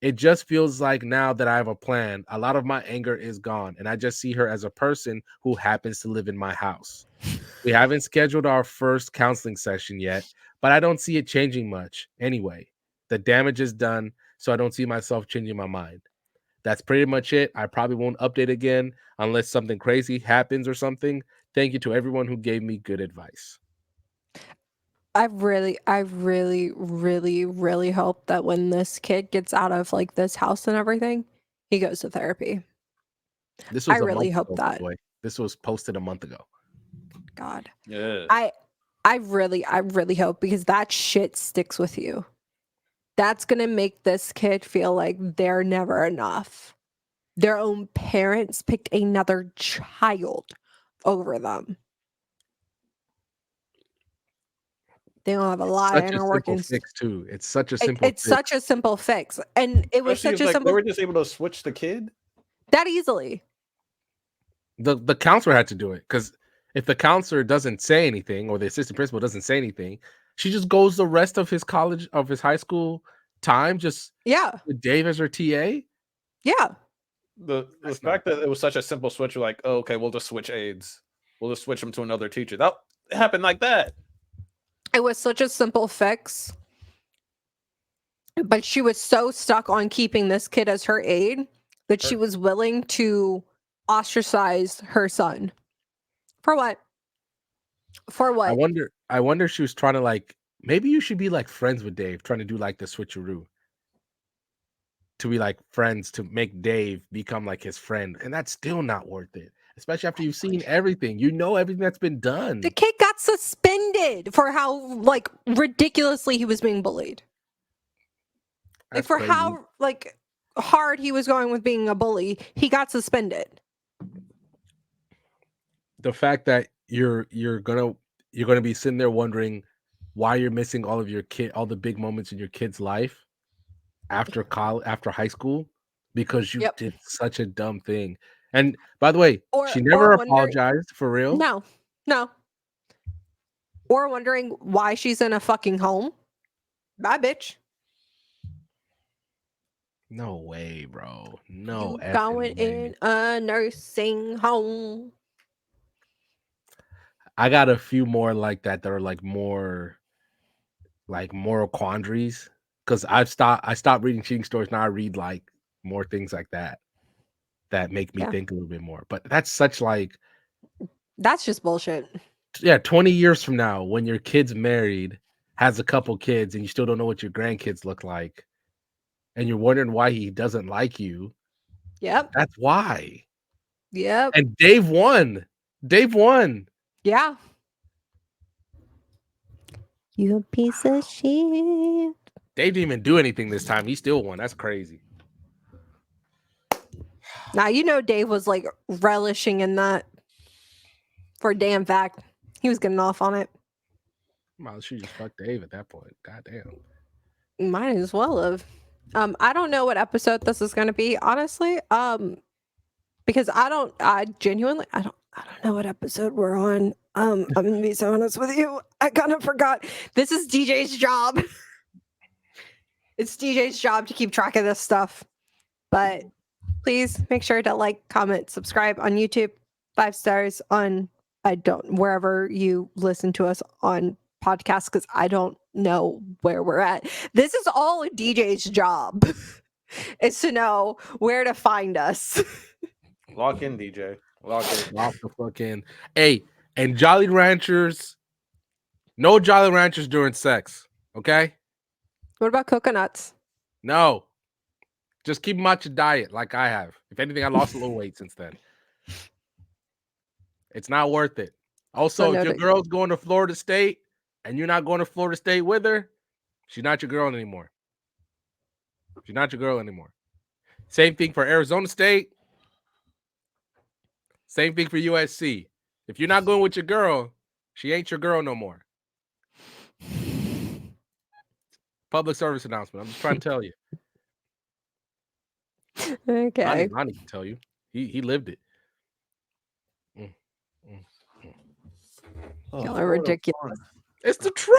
S2: It just feels like now that I have a plan, a lot of my anger is gone, and I just see her as a person who happens to live in my house. We haven't scheduled our first counseling session yet, but I don't see it changing much anyway. The damage is done, so I don't see myself changing my mind. That's pretty much it. I probably won't update again unless something crazy happens or something. Thank you to everyone who gave me good advice.
S1: I really hope that when this kid gets out of like this house and everything, he goes to therapy.
S2: This was
S1: I
S2: a
S1: really
S2: month
S1: hope
S2: ago, by
S1: that.
S2: the way. This was posted a month ago.
S1: God.
S3: Yeah.
S1: I really hope, because that shit sticks with you. That's gonna make this kid feel like they're never enough. Their own parents picked another child over them. They don't have a lot of
S2: Such a
S1: inner
S2: simple
S1: workings.
S2: fix too. It's such a simple
S1: It's
S2: fix.
S1: such a simple fix, and it was
S4: Especially
S1: such
S4: if,
S1: a
S4: like, they
S1: simple
S4: were just able to switch the kid.
S1: that easily.
S2: The counselor had to do it because if the counselor doesn't say anything or the assistant principal doesn't say anything, she just goes the rest of his high school time just
S1: Yeah,
S2: with Dave as her TA.
S1: yeah.
S4: The
S2: That's
S4: fact that it was such a simple switch, you're like, oh, okay, we'll just switch aides. We'll just switch them to another teacher. That it happened like that.
S1: It was such a simple fix, but she was so stuck on keeping this kid as her aide that she was willing to ostracize her son. For what? For what?
S2: I wonder if she was trying to like maybe you should be like friends with Dave, trying to do like the switcheroo. To be like friends to make Dave become like his friend, and that's still not worth it. Especially after you've seen everything. You know everything that's been done.
S1: The kid got suspended for how like ridiculously he was being bullied. Like
S2: That's
S1: for
S2: crazy.
S1: how like hard he was going with being a bully, he got suspended.
S2: The fact that you're gonna be sitting there wondering why you're missing all the big moments in your kid's life after high school because you
S1: Yep.
S2: did such a dumb thing. And by the way,
S1: Or
S2: she never
S1: wondering,
S2: apologized for real.
S1: no. Or wondering why she's in a fucking home. Bye, bitch.
S2: No way, bro. No
S1: You going
S2: effing way.
S1: in a nursing home.
S2: I got a few more like that are like more like moral quandaries because I stopped reading cheating stories. Now I read like more things like that make me
S1: Yeah.
S2: think a little bit more. But that's such like
S1: That's just bullshit.
S2: 20 years from now when your kid's married, has a couple kids, and you still don't know what your grandkids look like, and you're wondering why he doesn't like you.
S1: Yep.
S2: That's why.
S1: Yep.
S2: And Dave won.
S1: Yeah. You a piece of shit.
S2: Dave didn't even do anything this time. He still won. That's crazy.
S1: Now you know Dave was like relishing in that for a damn fact. He was getting off on it.
S2: Well, she just fucked Dave at that point. Goddamn.
S1: Might as well have. I don't know what episode this is gonna be, honestly. Because I genuinely don't know what episode we're on. I'm gonna be so honest with you. I kind of forgot. This is DJ's job. It's DJ's job to keep track of this stuff. But please make sure to like, comment, subscribe on YouTube, 5 stars on wherever you listen to us on podcast because I don't know where we're at. This is all a DJ's job is to know where to find us.
S4: Lock in, DJ. Lock in.
S2: Off the fucking hey, and Jolly Ranchers. No Jolly Ranchers during sex. Okay.
S1: What about coconuts?
S2: No. Just keep them out your diet like I have. If anything, I lost a little weight since then. It's not worth it. Also, if your girl's going to Florida State and you're not going to Florida State with her, she's not your girl anymore. She's not your girl anymore. Same thing for Arizona State. Same thing for USC. If you're not going with your girl, she ain't your girl no more. Public service announcement. I'm just trying to tell you.
S1: Okay.
S2: Lonnie can tell you. He lived it.
S1: Y'all are ridiculous.
S4: Fun.
S2: It's the truth.